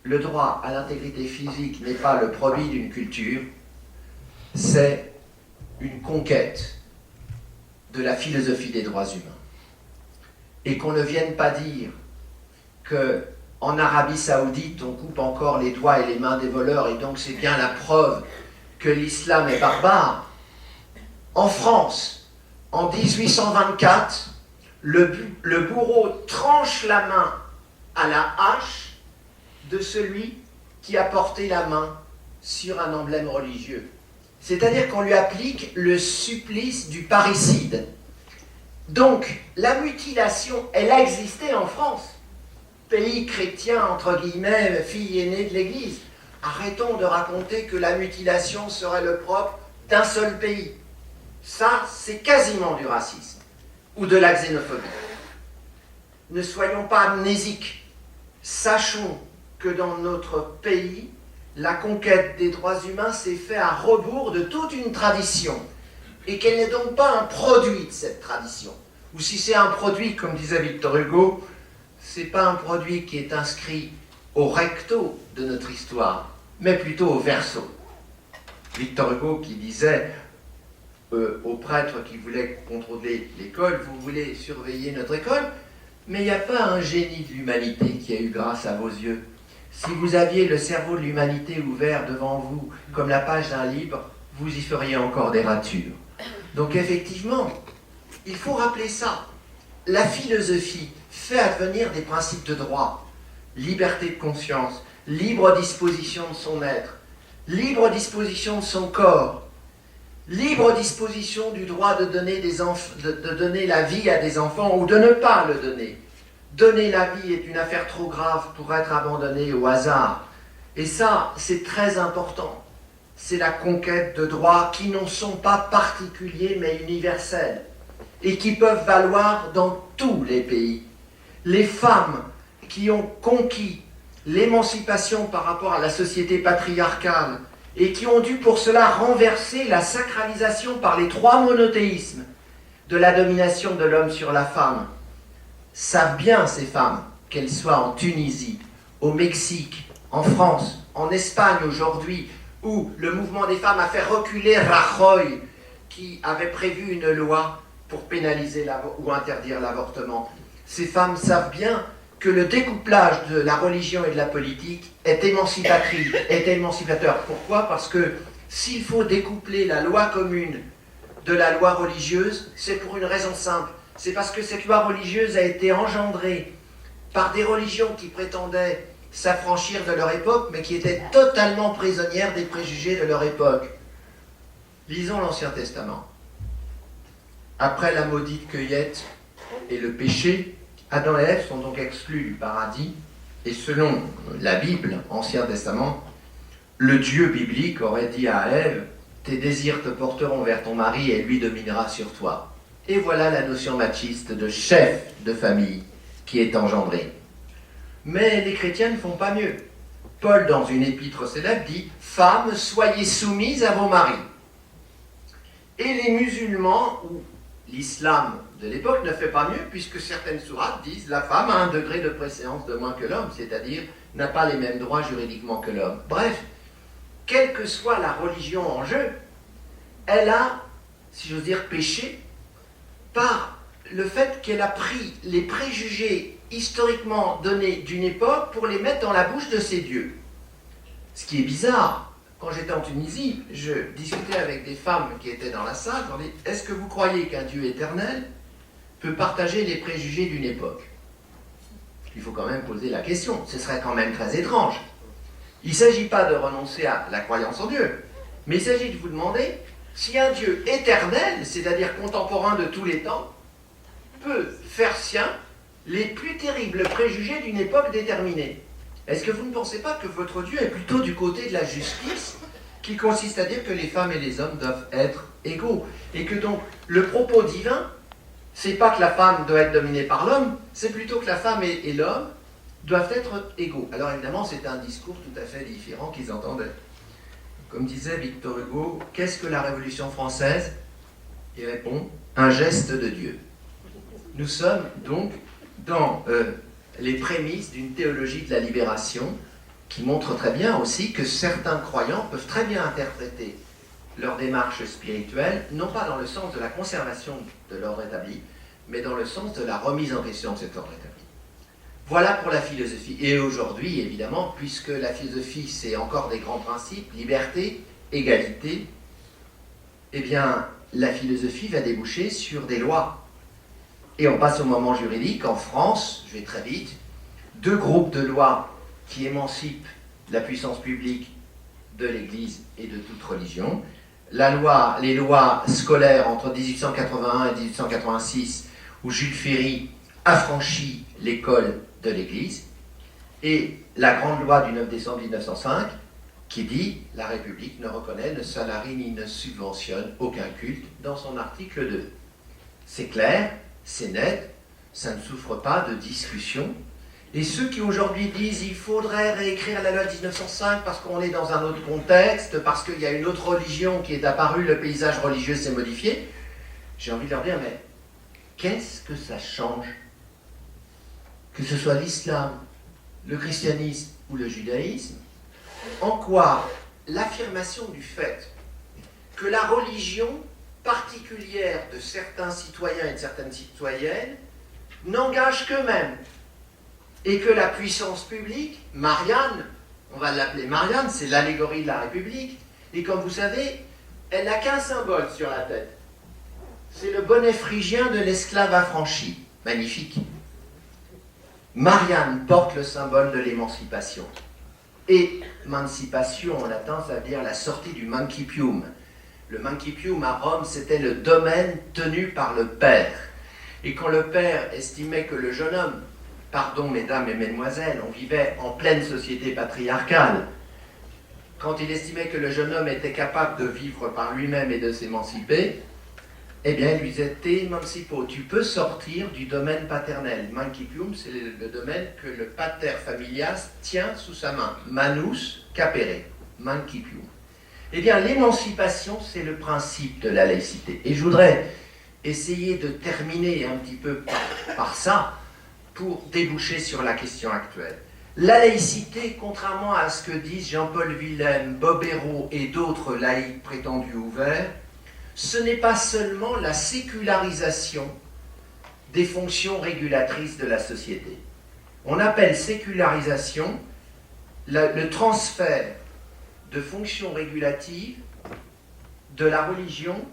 Le droit à l'intégrité physique n'est pas le produit d'une culture, c'est une conquête de la philosophie des droits humains. Et qu'on ne vienne pas dire qu'en Arabie Saoudite, on coupe encore les doigts et les mains des voleurs, et donc c'est bien la preuve que l'islam est barbare. En France, en 1824, le bourreau tranche la main à la hache de celui qui a porté la main sur un emblème religieux. C'est-à-dire qu'on lui applique le supplice du parricide. Donc, la mutilation, elle a existé en France. Pays chrétien, entre guillemets, fille aînée de l'Église. Arrêtons de raconter que la mutilation serait le propre d'un seul pays. Ça, c'est quasiment du racisme ou de la xénophobie. Ne soyons pas amnésiques. Sachons que dans notre pays, la conquête des droits humains s'est faite à rebours de toute une tradition et qu'elle n'est donc pas un produit de cette tradition. Ou si c'est un produit, comme disait Victor Hugo, c'est pas un produit qui est inscrit au recto de notre histoire, mais plutôt au verso. Victor Hugo qui disait aux prêtres qui voulaient contrôler l'école, vous voulez surveiller notre école, mais il n'y a pas un génie de l'humanité qui a eu grâce à vos yeux. Si vous aviez le cerveau de l'humanité ouvert devant vous, comme la page d'un livre, vous y feriez encore des ratures. Donc effectivement, il faut rappeler ça. La philosophie fait advenir des principes de droit, liberté de conscience, libre disposition de son être, libre disposition de son corps, libre disposition du droit de donner, de donner la vie à des enfants ou de ne pas le donner. Donner la vie est une affaire trop grave pour être abandonnée au hasard. Et ça, c'est très important. C'est la conquête de droits qui ne sont pas particuliers mais universels et qui peuvent valoir dans tous les pays. Les femmes qui ont conquis l'émancipation par rapport à la société patriarcale et qui ont dû pour cela renverser la sacralisation par les trois monothéismes de la domination de l'homme sur la femme, savent bien, ces femmes, qu'elles soient en Tunisie, au Mexique, en France, en Espagne aujourd'hui, où le mouvement des femmes a fait reculer Rajoy, qui avait prévu une loi pour pénaliser ou interdire l'avortement. Ces femmes savent bien que le découplage de la religion et de la politique est émancipateur. Pourquoi ? Parce que s'il faut découpler la loi commune de la loi religieuse, c'est pour une raison simple. C'est parce que cette loi religieuse a été engendrée par des religions qui prétendaient s'affranchir de leur époque, mais qui étaient totalement prisonnières des préjugés de leur époque. Lisons l'Ancien Testament. Après la maudite cueillette et le péché, Adam et Ève sont donc exclus du paradis, et selon la Bible, Ancien Testament, le Dieu biblique aurait dit à Ève, « Tes désirs te porteront vers ton mari et lui dominera sur toi. » Et voilà la notion machiste de chef de famille qui est engendrée. Mais les chrétiens ne font pas mieux. Paul, dans une épître célèbre, dit « Femmes, soyez soumises à vos maris. » Et les musulmans, ou l'islam de l'époque, ne fait pas mieux, puisque certaines sourates disent « La femme a un degré de préséance de moins que l'homme, c'est-à-dire n'a pas les mêmes droits juridiquement que l'homme. » Bref, quelle que soit la religion en jeu, elle a, si j'ose dire, péché par le fait qu'elle a pris les préjugés historiquement donnés d'une époque pour les mettre dans la bouche de ses dieux. Ce qui est bizarre, quand j'étais en Tunisie, je discutais avec des femmes qui étaient dans la salle, je leur dis, est-ce que vous croyez qu'un Dieu éternel peut partager les préjugés d'une époque? Il faut quand même poser la question, ce serait quand même très étrange. Il ne s'agit pas de renoncer à la croyance en Dieu, mais il s'agit de vous demander si un Dieu éternel, c'est-à-dire contemporain de tous les temps, peut faire sien les plus terribles préjugés d'une époque déterminée. Est-ce que vous ne pensez pas que votre Dieu est plutôt du côté de la justice, qui consiste à dire que les femmes et les hommes doivent être égaux, et que donc le propos divin, c'est pas que la femme doit être dominée par l'homme, c'est plutôt que la femme et l'homme doivent être égaux. Alors évidemment, c'est un discours tout à fait différent qu'ils entendaient. Comme disait Victor Hugo, qu'est-ce que la Révolution française? Il répond, un geste de Dieu. Nous sommes donc dans les prémices d'une théologie de la libération qui montre très bien aussi que certains croyants peuvent très bien interpréter leur démarche spirituelle, non pas dans le sens de la conservation de l'ordre établi, mais dans le sens de la remise en question de cet ordre établi. Voilà pour la philosophie. Et aujourd'hui, évidemment, puisque la philosophie, c'est encore des grands principes, liberté, égalité, eh bien, la philosophie va déboucher sur des lois. Et on passe au moment juridique. En France, je vais très vite, deux groupes de lois qui émancipent la puissance publique de l'Église et de toute religion. Les lois scolaires entre 1881 et 1886, où Jules Ferry affranchit l'école de l'Église, et la grande loi du 9 décembre 1905, qui dit « La République ne reconnaît, ne salarie ni ne subventionne aucun culte » dans son article 2. C'est clair, c'est net, ça ne souffre pas de discussion. Et ceux qui aujourd'hui disent il faudrait réécrire la loi de 1905 parce qu'on est dans un autre contexte, parce qu'il y a une autre religion qui est apparue, le paysage religieux s'est modifié, j'ai envie de leur dire, mais qu'est-ce que ça change? Que ce soit l'islam, le christianisme ou le judaïsme, en quoi l'affirmation du fait que la religion particulière de certains citoyens et de certaines citoyennes n'engage qu'eux-mêmes, et que la puissance publique, Marianne, on va l'appeler Marianne, c'est l'allégorie de la République, et comme vous savez, elle n'a qu'un symbole sur la tête. C'est le bonnet phrygien de l'esclave affranchi. Magnifique. Marianne porte le symbole de l'émancipation. Et émancipation en latin, ça veut dire la sortie du mancipium. Le mancipium à Rome, c'était le domaine tenu par le père. Et quand le père estimait que le jeune homme, pardon mesdames et mesdemoiselles, on vivait en pleine société patriarcale, quand il estimait que le jeune homme était capable de vivre par lui-même et de s'émanciper, eh bien il lui disait « Te emancipo », tu peux sortir du domaine paternel. Mancipium, c'est le domaine que le pater familias tient sous sa main. Manus capere, mancipium. Eh bien l'émancipation, c'est le principe de la laïcité. Et je voudrais essayer de terminer un petit peu par ça, pour déboucher sur la question actuelle. La laïcité, contrairement à ce que disent Jean-Paul Willem, Bob Hérault et d'autres laïcs prétendus ouverts, ce n'est pas seulement la sécularisation des fonctions régulatrices de la société. On appelle sécularisation le transfert de fonctions régulatives de la religion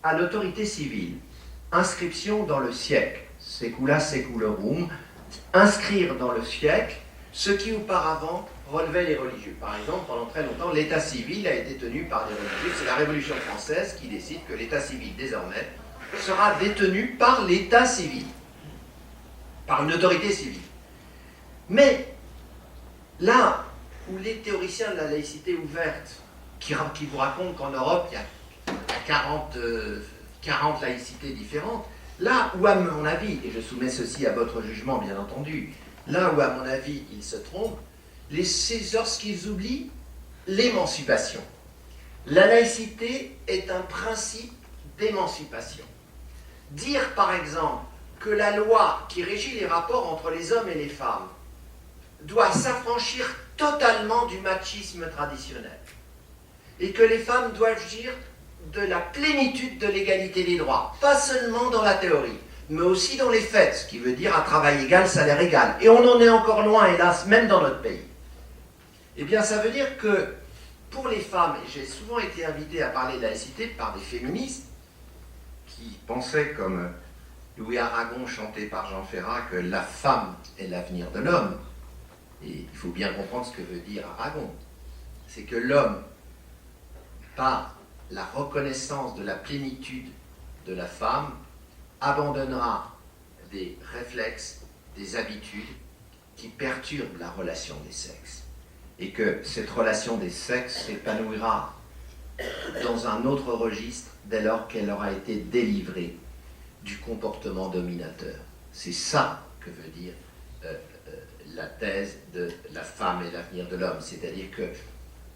à l'autorité civile. Inscription dans le siècle, secula seculorum, inscrire dans le siècle ce qui auparavant relevait les religieux. Par exemple, pendant très longtemps, l'état civil a été tenu par des religieux. C'est la Révolution française qui décide que l'état civil, désormais, sera détenu par l'état civil, par une autorité civile. Mais là où les théoriciens de la laïcité ouverte, qui vous racontent qu'en Europe, il y a 40 laïcités différentes, là où, à mon avis, et je soumets ceci à votre jugement, bien entendu, là où, à mon avis, ils se trompent, c'est lorsqu'ils oublient l'émancipation. La laïcité est un principe d'émancipation. Dire, par exemple, que la loi qui régit les rapports entre les hommes et les femmes doit s'affranchir totalement du machisme traditionnel, et que les femmes doivent dire de la plénitude de l'égalité des droits, pas seulement dans la théorie, mais aussi dans les faits, ce qui veut dire à travail égal, salaire égal. Et on en est encore loin, hélas, même dans notre pays. Eh bien, ça veut dire que pour les femmes, et j'ai souvent été invité à parler de laïcité par des féministes qui pensaient, comme Louis Aragon chanté par Jean Ferrat, que la femme est l'avenir de l'homme. Et il faut bien comprendre ce que veut dire Aragon. C'est que l'homme, par la reconnaissance de la plénitude de la femme, abandonnera des réflexes, des habitudes qui perturbent la relation des sexes. Et que cette relation des sexes s'épanouira dans un autre registre dès lors qu'elle aura été délivrée du comportement dominateur. C'est ça que veut dire la thèse de la femme et l'avenir de l'homme. C'est-à-dire que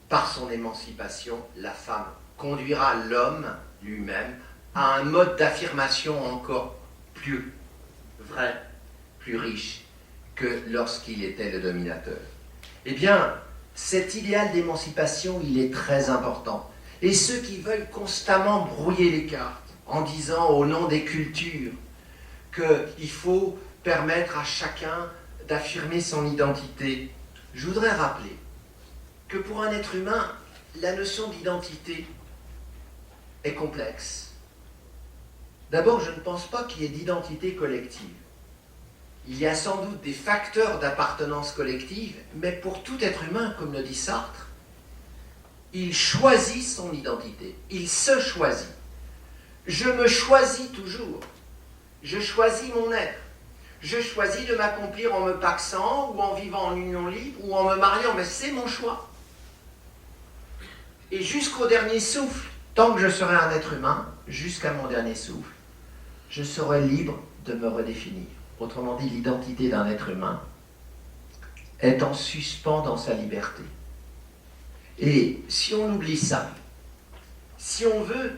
par son émancipation, la femme conduira l'homme lui-même à un mode d'affirmation encore plus vrai, plus riche que lorsqu'il était le dominateur. Eh bien, cet idéal d'émancipation, il est très important. Et ceux qui veulent constamment brouiller les cartes en disant au nom des cultures qu'il faut permettre à chacun d'affirmer son identité, je voudrais rappeler que pour un être humain, la notion d'identité est complexe. D'abord, je ne pense pas qu'il y ait d'identité collective. il y a sans doute des facteurs d'appartenance collective, mais pour tout être humain, comme le dit Sartre, il choisit son identité, il se choisit. Je me choisis toujours, je choisis mon être, je choisis de m'accomplir en me pacsant, ou en vivant en union libre, ou en me mariant, mais c'est mon choix. Et jusqu'au dernier souffle, tant que je serai un être humain, jusqu'à mon dernier souffle, je serai libre de me redéfinir. Autrement dit, l'identité d'un être humain est en suspens dans sa liberté. Et si on oublie ça, si on veut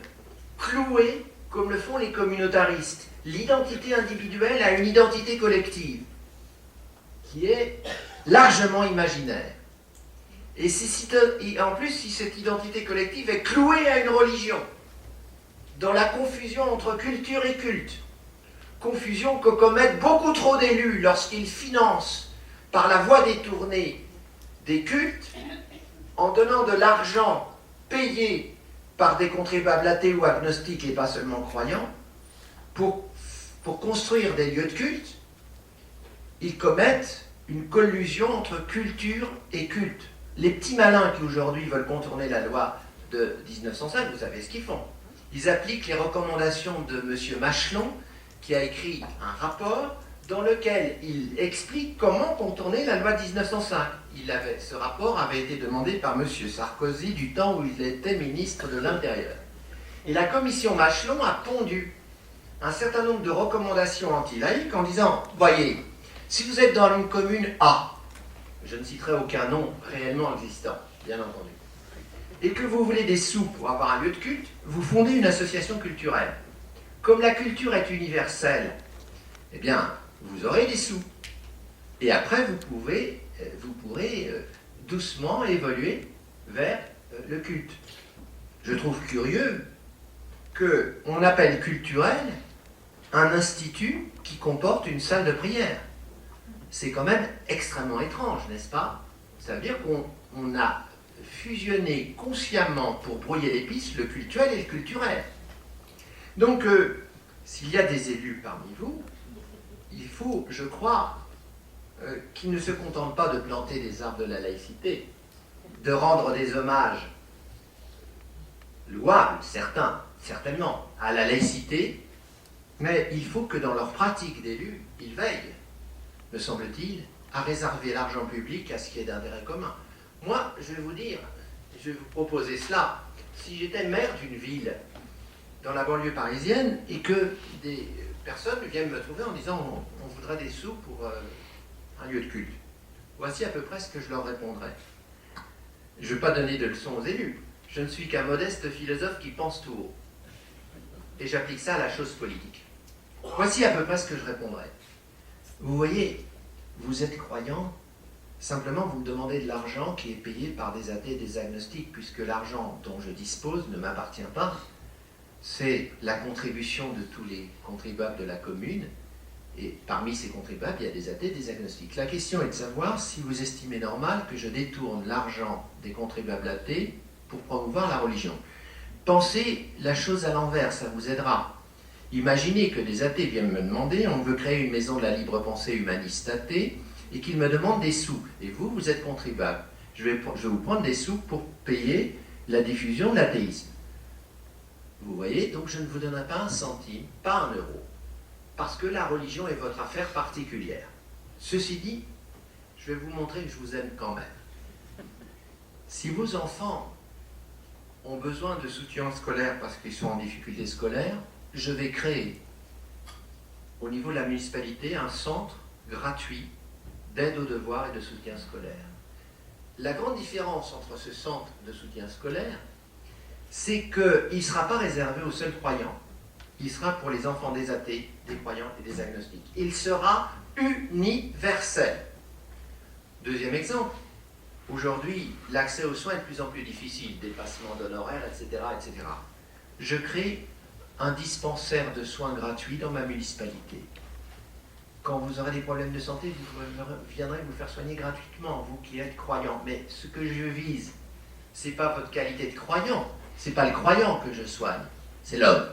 clouer, comme le font les communautaristes, l'identité individuelle à une identité collective, qui est largement imaginaire, et en plus, si cette identité collective est clouée à une religion, dans la confusion entre culture et culte, confusion que commettent beaucoup trop d'élus lorsqu'ils financent par la voie détournée des cultes, en donnant de l'argent payé par des contribuables athées ou agnostiques et pas seulement croyants, pour construire des lieux de culte, ils commettent une collusion entre culture et culte. Les petits malins qui aujourd'hui veulent contourner la loi de 1905, vous savez ce qu'ils font. Ils appliquent les recommandations de M. Machelon, qui a écrit un rapport dans lequel il explique comment contourner la loi de 1905. Ce rapport avait été demandé par M. Sarkozy du temps où il était ministre de l'Intérieur. Et la commission Machelon a pondu un certain nombre de recommandations anti-laïques en disant, voyez, si vous êtes dans une commune A, je ne citerai aucun nom réellement existant, bien entendu, et que vous voulez des sous pour avoir un lieu de culte, vous fondez une association culturelle. Comme la culture est universelle, eh bien, vous aurez des sous. Et après, vous pourrez doucement évoluer vers le culte. Je trouve curieux qu'on appelle culturel un institut qui comporte une salle de prière. C'est quand même extrêmement étrange, n'est-ce pas? Ça veut dire qu'on a fusionné consciemment pour brouiller les pistes le cultuel et le culturel. Donc, s'il y a des élus parmi vous, il faut, je crois, qu'ils ne se contentent pas de planter des arbres de la laïcité, de rendre des hommages louables, certainement, à la laïcité, mais il faut que dans leur pratique d'élus, ils veillent, me semble-t-il, à réserver l'argent public à ce qui est d'intérêt commun. Moi, je vais vous dire, je vais vous proposer cela. Si j'étais maire d'une ville dans la banlieue parisienne et que des personnes viennent me trouver en disant on voudrait des sous pour un lieu de culte, voici à peu près ce que je leur répondrais. Je ne veux pas donner de leçons aux élus. Je ne suis qu'un modeste philosophe qui pense tout haut. Et j'applique ça à la chose politique. Voici à peu près ce que je répondrais. Vous voyez, vous êtes croyant, simplement vous me demandez de l'argent qui est payé par des athées et des agnostiques, puisque l'argent dont je dispose ne m'appartient pas. C'est la contribution de tous les contribuables de la commune, et parmi ces contribuables, il y a des athées et des agnostiques. La question est de savoir si vous estimez normal que je détourne l'argent des contribuables athées pour promouvoir la religion. Pensez la chose à l'envers, ça vous aidera. Imaginez que des athées viennent me demander, on veut créer une maison de la libre pensée humaniste athée, et qu'ils me demandent des sous. Et vous, vous êtes contribuable. Je vais vous prendre des sous pour payer la diffusion de l'athéisme. Vous voyez, donc je ne vous donnerai pas un centime, pas un euro, parce que la religion est votre affaire particulière. Ceci dit, je vais vous montrer que je vous aime quand même. Si vos enfants ont besoin de soutien scolaire parce qu'ils sont en difficulté scolaire, je vais créer au niveau de la municipalité un centre gratuit d'aide aux devoirs et de soutien scolaire. La grande différence entre ce centre de soutien scolaire, c'est qu'il ne sera pas réservé aux seuls croyants. Il sera pour les enfants des athées, des croyants et des agnostiques. Il sera universel. Deuxième exemple, aujourd'hui, l'accès aux soins est de plus en plus difficile, dépassement d'honoraires, etc., etc. Je crée un dispensaire de soins gratuits dans ma municipalité. Quand vous aurez des problèmes de santé, vous viendrez vous faire soigner gratuitement, vous qui êtes croyants. Mais ce que je vise, ce n'est pas votre qualité de croyant, ce n'est pas le croyant que je soigne, c'est l'homme.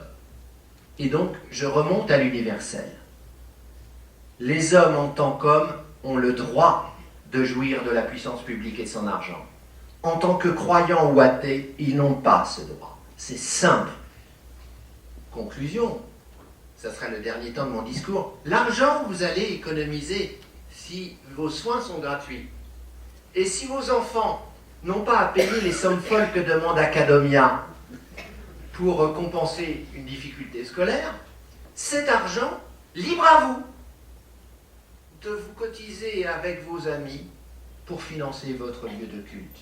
Et donc, je remonte à l'universel. Les hommes en tant qu'hommes ont le droit de jouir de la puissance publique et de son argent. En tant que croyants ou athées, ils n'ont pas ce droit. C'est simple. Conclusion, ça sera le dernier temps de mon discours. L'argent que vous allez économiser si vos soins sont gratuits et si vos enfants n'ont pas à payer les sommes folles que demande Academia pour compenser une difficulté scolaire, cet argent, libre à vous de vous cotiser avec vos amis pour financer votre lieu de culte.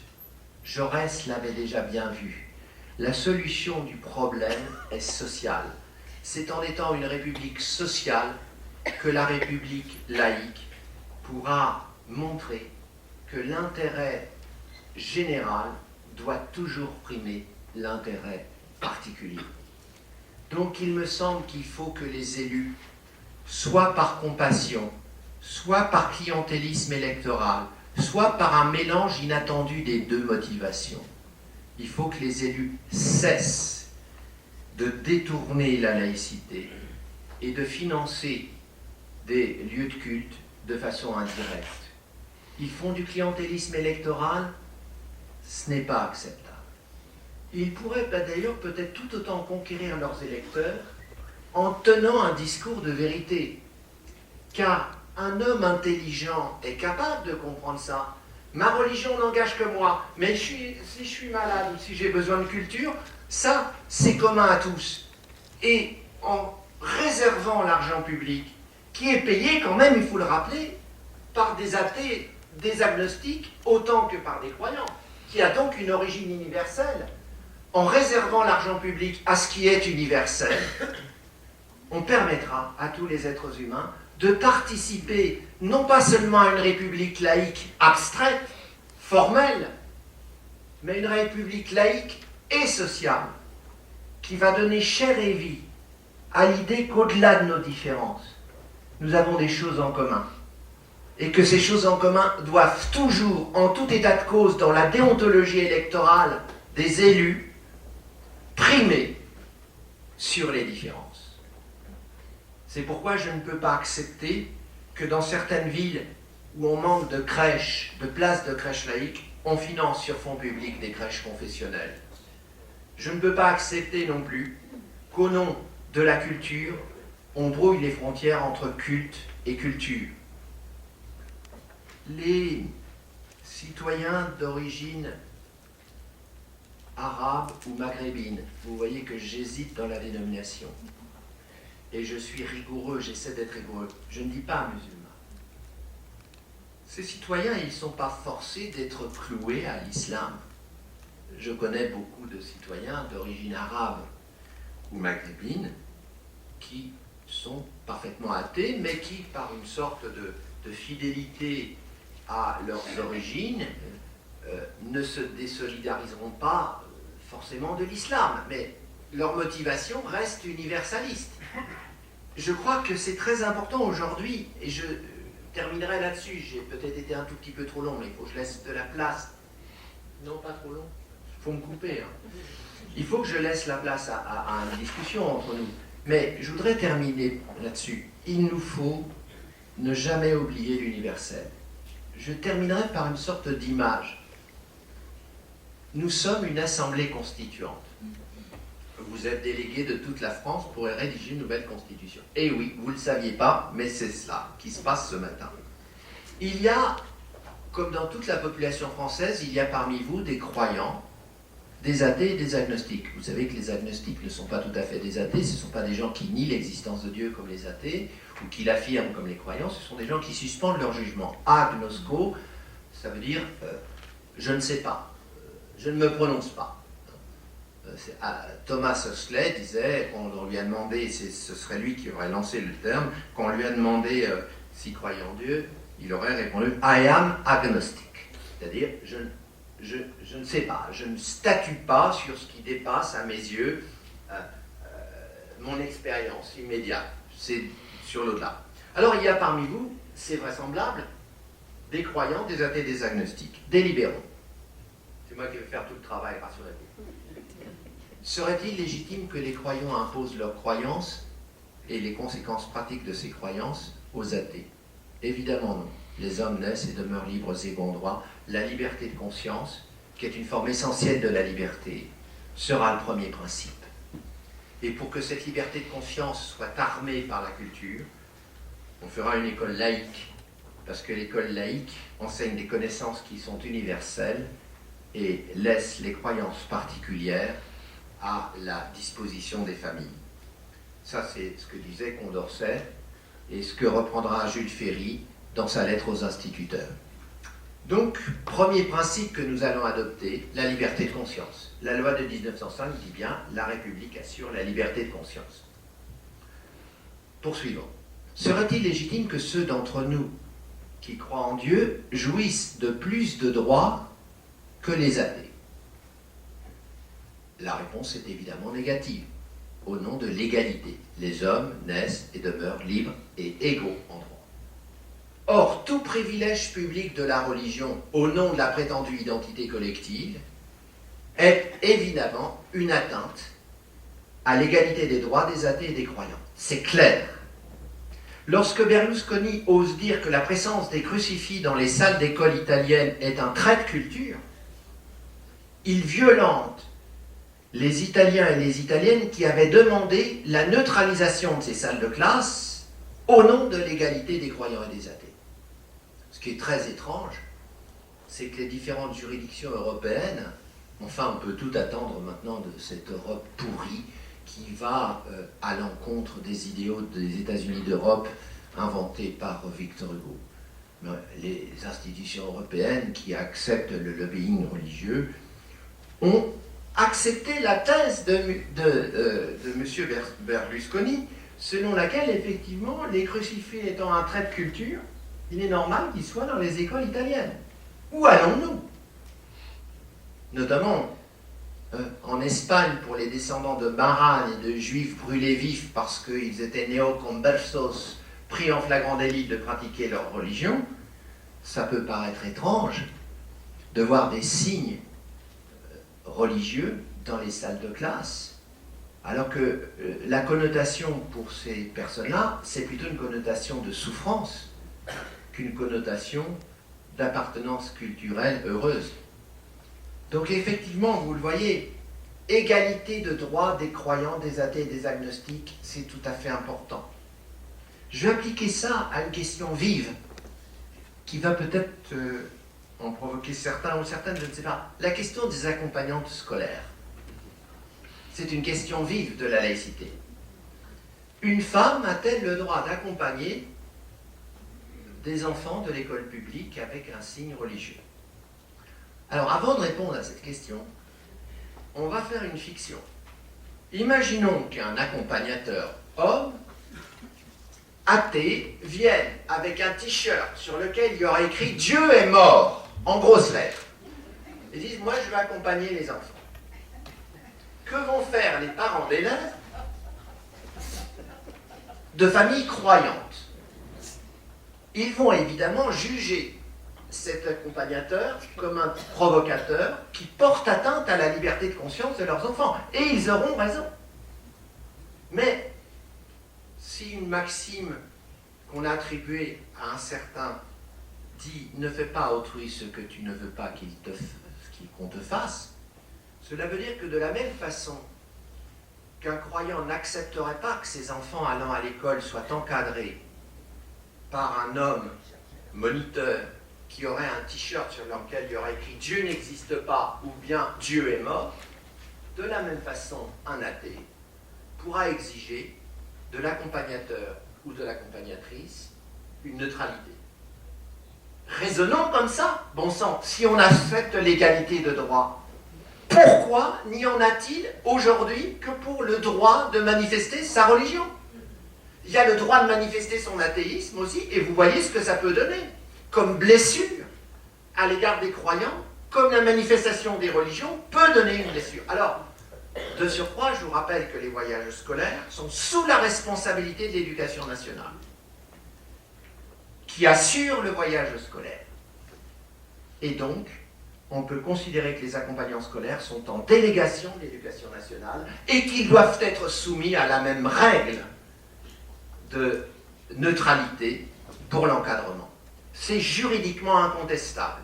Jaurès l'avait déjà bien vu. La solution du problème est sociale. C'est en étant une république sociale que la république laïque pourra montrer que l'intérêt général doit toujours primer l'intérêt particulier. Donc il me semble qu'il faut que les élus, soit par compassion, soit par clientélisme électoral, soit par un mélange inattendu des deux motivations, il faut que les élus cessent de détourner la laïcité et de financer des lieux de culte de façon indirecte. Ils font du clientélisme électoral, ce n'est pas acceptable. Ils pourraient d'ailleurs peut-être tout autant conquérir leurs électeurs en tenant un discours de vérité. Car un homme intelligent est capable de comprendre ça. Ma religion n'engage que moi, mais si je suis malade ou si j'ai besoin de culture, ça, c'est commun à tous. Et en réservant l'argent public, qui est payé quand même, il faut le rappeler, par des athées, des agnostiques, autant que par des croyants, qui a donc une origine universelle, en réservant l'argent public à ce qui est universel, on permettra à tous les êtres humains de participer non pas seulement à une république laïque abstraite, formelle, mais une république laïque et sociale, qui va donner chair et vie à l'idée qu'au-delà de nos différences, nous avons des choses en commun. Et que ces choses en commun doivent toujours, en tout état de cause, dans la déontologie électorale des élus, primer sur les différences. C'est pourquoi je ne peux pas accepter que dans certaines villes où on manque de crèches, de places de crèches laïques, on finance sur fonds publics des crèches confessionnelles. Je ne peux pas accepter non plus qu'au nom de la culture, on brouille les frontières entre culte et culture. Les citoyens d'origine arabe ou maghrébine, vous voyez que j'hésite dans la dénomination. Et je suis rigoureux, j'essaie d'être rigoureux. Je ne dis pas musulmans. Ces citoyens, ils ne sont pas forcés d'être cloués à l'islam. Je connais beaucoup de citoyens d'origine arabe ou maghrébine qui sont parfaitement athées, mais qui, par une sorte de fidélité à leurs origines, ne se désolidariseront pas forcément de l'islam, mais leur motivation reste universaliste. Je crois que c'est très important aujourd'hui, et je terminerai là-dessus, j'ai peut-être été un tout petit peu trop long, mais il faut que je laisse de la place. Non, pas trop long, il faut me couper. Il faut que je laisse la place à une discussion entre nous. Mais je voudrais terminer là-dessus. Il nous faut ne jamais oublier l'universel. Je terminerai par une sorte d'image. Nous sommes une assemblée constituante. Vous êtes délégués de toute la France pour rédiger une nouvelle constitution. Et oui, vous ne le saviez pas, mais c'est cela qui se passe ce matin. Il y a, comme dans toute la population française, il y a parmi vous des croyants, des athées et des agnostiques. Vous savez que les agnostiques ne sont pas tout à fait des athées, ce ne sont pas des gens qui nient l'existence de Dieu comme les athées, ou qui l'affirment comme les croyants, ce sont des gens qui suspendent leur jugement. Agnosco, ça veut dire je ne sais pas, je ne me prononce pas. Thomas Huxley disait, on lui a demandé, ce serait lui qui aurait lancé le terme, quand on lui a demandé s'il croyait en Dieu, il aurait répondu « I am agnostic », c'est-à-dire je ne sais pas, je ne statue pas sur ce qui dépasse à mes yeux mon expérience immédiate, c'est sur l'au-delà. Alors il y a parmi vous, c'est vraisemblable, des croyants, des athées, des agnostiques, des libéraux. C'est moi qui vais faire tout le travail, rassurez-vous. Serait-il légitime que les croyants imposent leurs croyances et les conséquences pratiques de ces croyances aux athées? Évidemment non. Les hommes naissent et demeurent libres et égaux en droit. La liberté de conscience, qui est une forme essentielle de la liberté, sera le premier principe. Et pour que cette liberté de conscience soit armée par la culture, on fera une école laïque, parce que l'école laïque enseigne des connaissances qui sont universelles et laisse les croyances particulières à la disposition des familles. Ça, c'est ce que disait Condorcet et ce que reprendra Jules Ferry dans sa lettre aux instituteurs. Donc, premier principe que nous allons adopter, la liberté de conscience. La loi de 1905 dit bien « La République assure la liberté de conscience ». Poursuivons. Serait-il légitime que ceux d'entre nous qui croient en Dieu jouissent de plus de droits que les athées? La réponse est évidemment négative, au nom de l'égalité. Les hommes naissent et demeurent libres et égaux en droit. Or, tout privilège public de la religion au nom de la prétendue identité collective est évidemment une atteinte à l'égalité des droits des athées et des croyants. C'est clair. Lorsque Berlusconi ose dire que la présence des crucifix dans les salles d'école italiennes est un trait de culture, il violente les Italiens et les Italiennes qui avaient demandé la neutralisation de ces salles de classe au nom de l'égalité des croyants et des athées. Ce qui est très étrange, c'est que les différentes juridictions européennes, enfin on peut tout attendre maintenant de cette Europe pourrie qui va à l'encontre des idéaux des États-Unis d'Europe inventés par Victor Hugo. Les institutions européennes qui acceptent le lobbying religieux ont accepté la thèse de M. Berlusconi, selon laquelle, effectivement, les crucifix étant un trait de culture, il est normal qu'ils soient dans les écoles italiennes. Où allons-nous? Notamment en Espagne, pour les descendants de Bahran et de juifs brûlés vifs parce qu'ils étaient néo-conversos, pris en flagrant délit de pratiquer leur religion, ça peut paraître étrange de voir des signes religieux dans les salles de classe, alors que la connotation pour ces personnes-là, c'est plutôt une connotation de souffrance qu'une connotation d'appartenance culturelle heureuse. Donc effectivement, vous le voyez, égalité de droits des croyants, des athées et des agnostiques, c'est tout à fait important. Je vais appliquer ça à une question vive, qui va peut-être en provoquer certains ou certaines, je ne sais pas. La question des accompagnantes scolaires. C'est une question vive de la laïcité. Une femme a-t-elle le droit d'accompagner des enfants de l'école publique avec un signe religieux? Alors, avant de répondre à cette question, on va faire une fiction. Imaginons qu'un accompagnateur homme athée vienne avec un t-shirt sur lequel il y aura écrit « Dieu est mort » en grosses lettres. Ils disent « Moi, je vais accompagner les enfants. » Que vont faire les parents d'élèves de familles croyantes? Ils vont évidemment juger cet accompagnateur comme un provocateur qui porte atteinte à la liberté de conscience de leurs enfants. Et ils auront raison. Mais si une maxime qu'on a attribuée à un certain dit « ne fais pas à autrui ce que tu ne veux pas qu'on te fasse », cela veut dire que de la même façon qu'un croyant n'accepterait pas que ses enfants allant à l'école soient encadrés par un homme moniteur qui aurait un t-shirt sur lequel il y aurait écrit « Dieu n'existe pas » ou bien « Dieu est mort », de la même façon, un athée pourra exiger de l'accompagnateur ou de l'accompagnatrice une neutralité. Raisonnons comme ça, bon sang, si on accepte l'égalité de droit, pourquoi n'y en a-t-il aujourd'hui que pour le droit de manifester sa religion? Il y a le droit de manifester son athéisme aussi, et vous voyez ce que ça peut donner comme blessure à l'égard des croyants, comme la manifestation des religions peut donner une blessure. Alors, de surcroît, je vous rappelle que les voyages scolaires sont sous la responsabilité de l'éducation nationale, qui assure le voyage scolaire. Et donc, on peut considérer que les accompagnants scolaires sont en délégation de l'éducation nationale et qu'ils doivent être soumis à la même règle de neutralité pour l'encadrement. C'est juridiquement incontestable.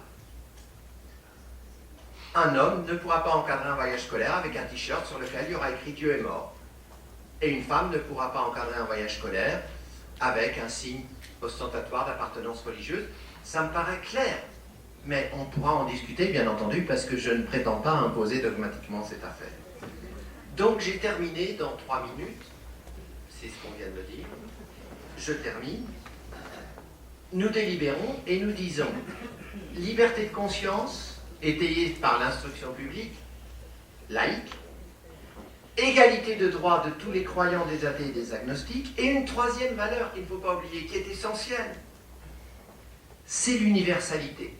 Un homme ne pourra pas encadrer un voyage scolaire avec un t-shirt sur lequel il y aura écrit Dieu est mort. Et une femme ne pourra pas encadrer un voyage scolaire avec un signe ostentatoire d'appartenance religieuse. Ça me paraît clair. Mais on pourra en discuter, bien entendu, parce que je ne prétends pas imposer dogmatiquement cette affaire. Donc j'ai terminé dans 3 minutes. C'est ce qu'on vient de me dire. Je termine. Nous délibérons et nous disons liberté de conscience étayée par l'instruction publique, laïque, égalité de droit de tous les croyants, des athées et des agnostiques, et une troisième valeur qu'il ne faut pas oublier, qui est essentielle, c'est l'universalité.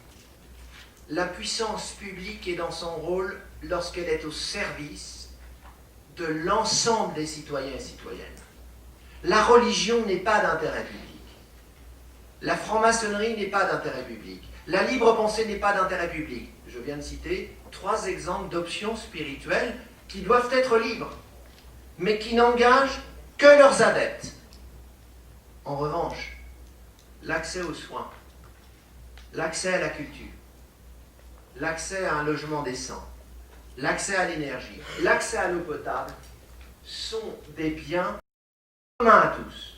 La puissance publique est dans son rôle lorsqu'elle est au service de l'ensemble des citoyens et citoyennes. La religion n'est pas d'intérêt public. La franc-maçonnerie n'est pas d'intérêt public. La libre pensée n'est pas d'intérêt public. Je viens de citer 3 exemples d'options spirituelles qui doivent être libres, mais qui n'engagent que leurs adeptes. En revanche, l'accès aux soins, l'accès à la culture, l'accès à un logement décent, l'accès à l'énergie, l'accès à l'eau potable sont des biens communs à tous,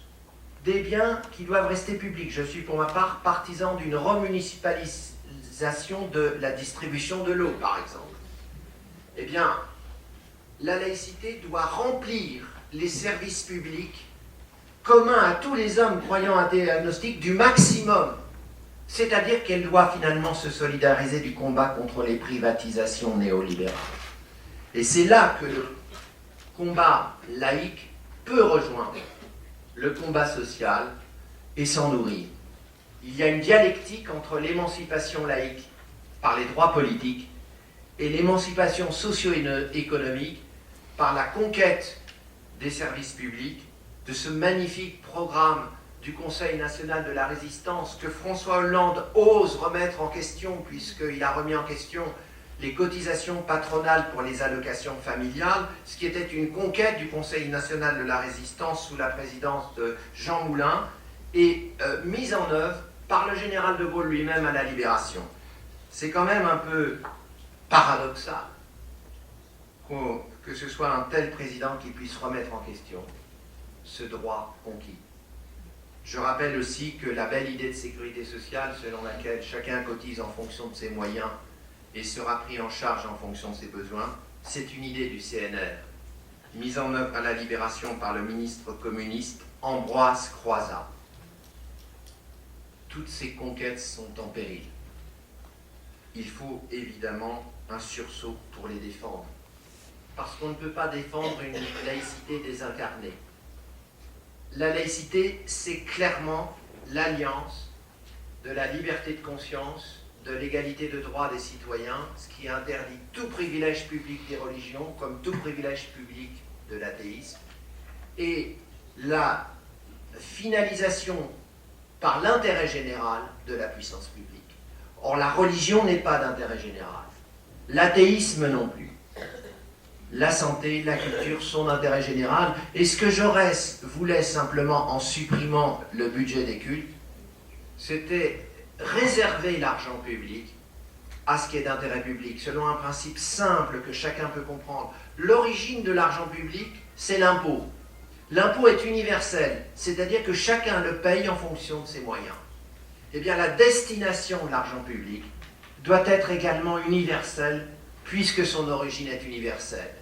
des biens qui doivent rester publics. Je suis pour ma part partisan d'une remunicipalisation de la distribution de l'eau, par exemple. Eh bien, la laïcité doit remplir les services publics communs à tous les hommes croyants, athées et agnostiques du maximum. C'est-à-dire qu'elle doit finalement se solidariser du combat contre les privatisations néolibérales. Et c'est là que le combat laïque peut rejoindre le combat social et s'en nourrir. Il y a une dialectique entre l'émancipation laïque par les droits politiques et l'émancipation socio-économique par la conquête des services publics, de ce magnifique programme du Conseil national de la résistance que François Hollande ose remettre en question, puisqu'il a remis en question les cotisations patronales pour les allocations familiales, ce qui était une conquête du Conseil national de la résistance sous la présidence de Jean Moulin, et mise en œuvre par le général de Gaulle lui-même à la Libération. C'est quand même un peu paradoxal que ce soit un tel président qui puisse remettre en question ce droit conquis. Je rappelle aussi que la belle idée de sécurité sociale, selon laquelle chacun cotise en fonction de ses moyens et sera pris en charge en fonction de ses besoins, c'est une idée du CNR, mise en œuvre à la Libération par le ministre communiste Ambroise Croizat. Toutes ces conquêtes sont en péril. Il faut évidemment un sursaut pour les défendre, parce qu'on ne peut pas défendre une laïcité désincarnée. La laïcité, c'est clairement l'alliance de la liberté de conscience, de l'égalité de droits des citoyens, ce qui interdit tout privilège public des religions, comme tout privilège public de l'athéisme, et la finalisation par l'intérêt général de la puissance publique. Or, la religion n'est pas d'intérêt général, l'athéisme non plus. La santé, la culture sont d'intérêt général. Et ce que Jaurès voulait simplement en supprimant le budget des cultes, c'était réserver l'argent public à ce qui est d'intérêt public, selon un principe simple que chacun peut comprendre. L'origine de l'argent public, c'est l'impôt. L'impôt est universel, c'est-à-dire que chacun le paye en fonction de ses moyens. Eh bien, la destination de l'argent public doit être également universelle, puisque son origine est universelle.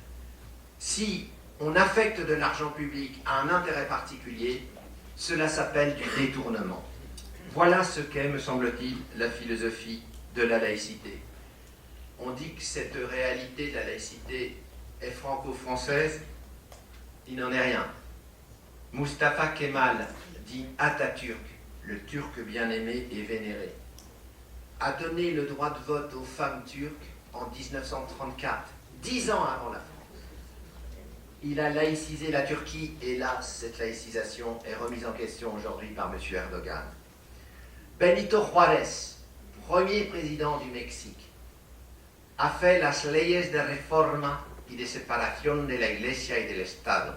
Si on affecte de l'argent public à un intérêt particulier, cela s'appelle du détournement. Voilà ce qu'est, me semble-t-il, la philosophie de la laïcité. On dit que cette réalité de la laïcité est franco-française, il n'en est rien. Mustafa Kemal, dit Atatürk, le Turc bien-aimé et vénéré, a donné le droit de vote aux femmes turques en 1934, 10 ans avant la France. Il a laïcisé la Turquie, et là, cette laïcisation est remise en question aujourd'hui par M. Erdogan. Benito Juárez, premier président du Mexique, a fait las leyes de reforma y de separación de la Iglesia y del Estado.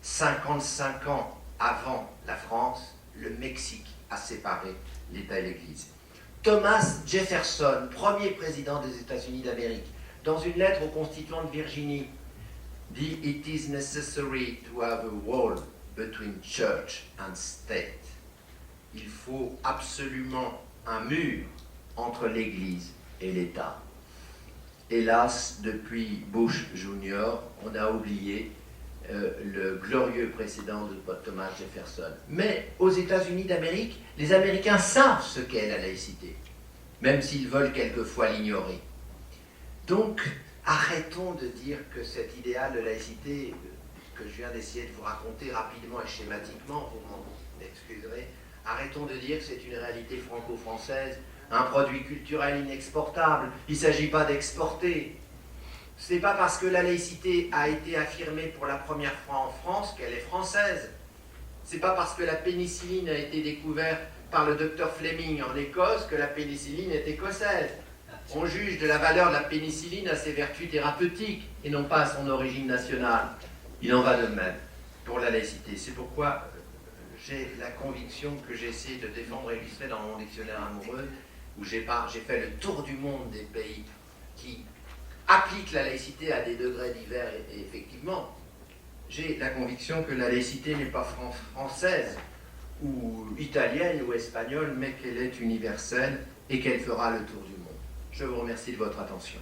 55 ans avant la France, le Mexique a séparé l'État et l'Église. Thomas Jefferson, premier président des États-Unis d'Amérique, dans une lettre aux constituants de Virginie, dit « It is necessary to have a wall between church and state ». Il faut absolument un mur entre l'Église et l'État. Hélas, depuis Bush Jr., on a oublié le glorieux précédent de Thomas Jefferson. Mais aux États-Unis d'Amérique, les Américains savent ce qu'est la laïcité, même s'ils veulent quelquefois l'ignorer. Donc, arrêtons de dire que cet idéal de laïcité que je viens d'essayer de vous raconter rapidement et schématiquement, vous m'en excuserez, arrêtons de dire que c'est une réalité franco-française, un produit culturel inexportable. Il ne s'agit pas d'exporter. Ce n'est pas parce que la laïcité a été affirmée pour la première fois en France qu'elle est française. Ce n'est pas parce que la pénicilline a été découverte par le docteur Fleming en Écosse que la pénicilline est écossaise. On juge de la valeur de la pénicilline à ses vertus thérapeutiques et non pas à son origine nationale. Il en va de même pour la laïcité. C'est pourquoi j'ai la conviction que j'ai essayé de défendre et illustrer dans mon dictionnaire amoureux, où j'ai fait le tour du monde des pays qui appliquent la laïcité à des degrés divers, et effectivement, j'ai la conviction que la laïcité n'est pas française, ou italienne, ou espagnole, mais qu'elle est universelle, et qu'elle fera le tour du monde. Je vous remercie de votre attention.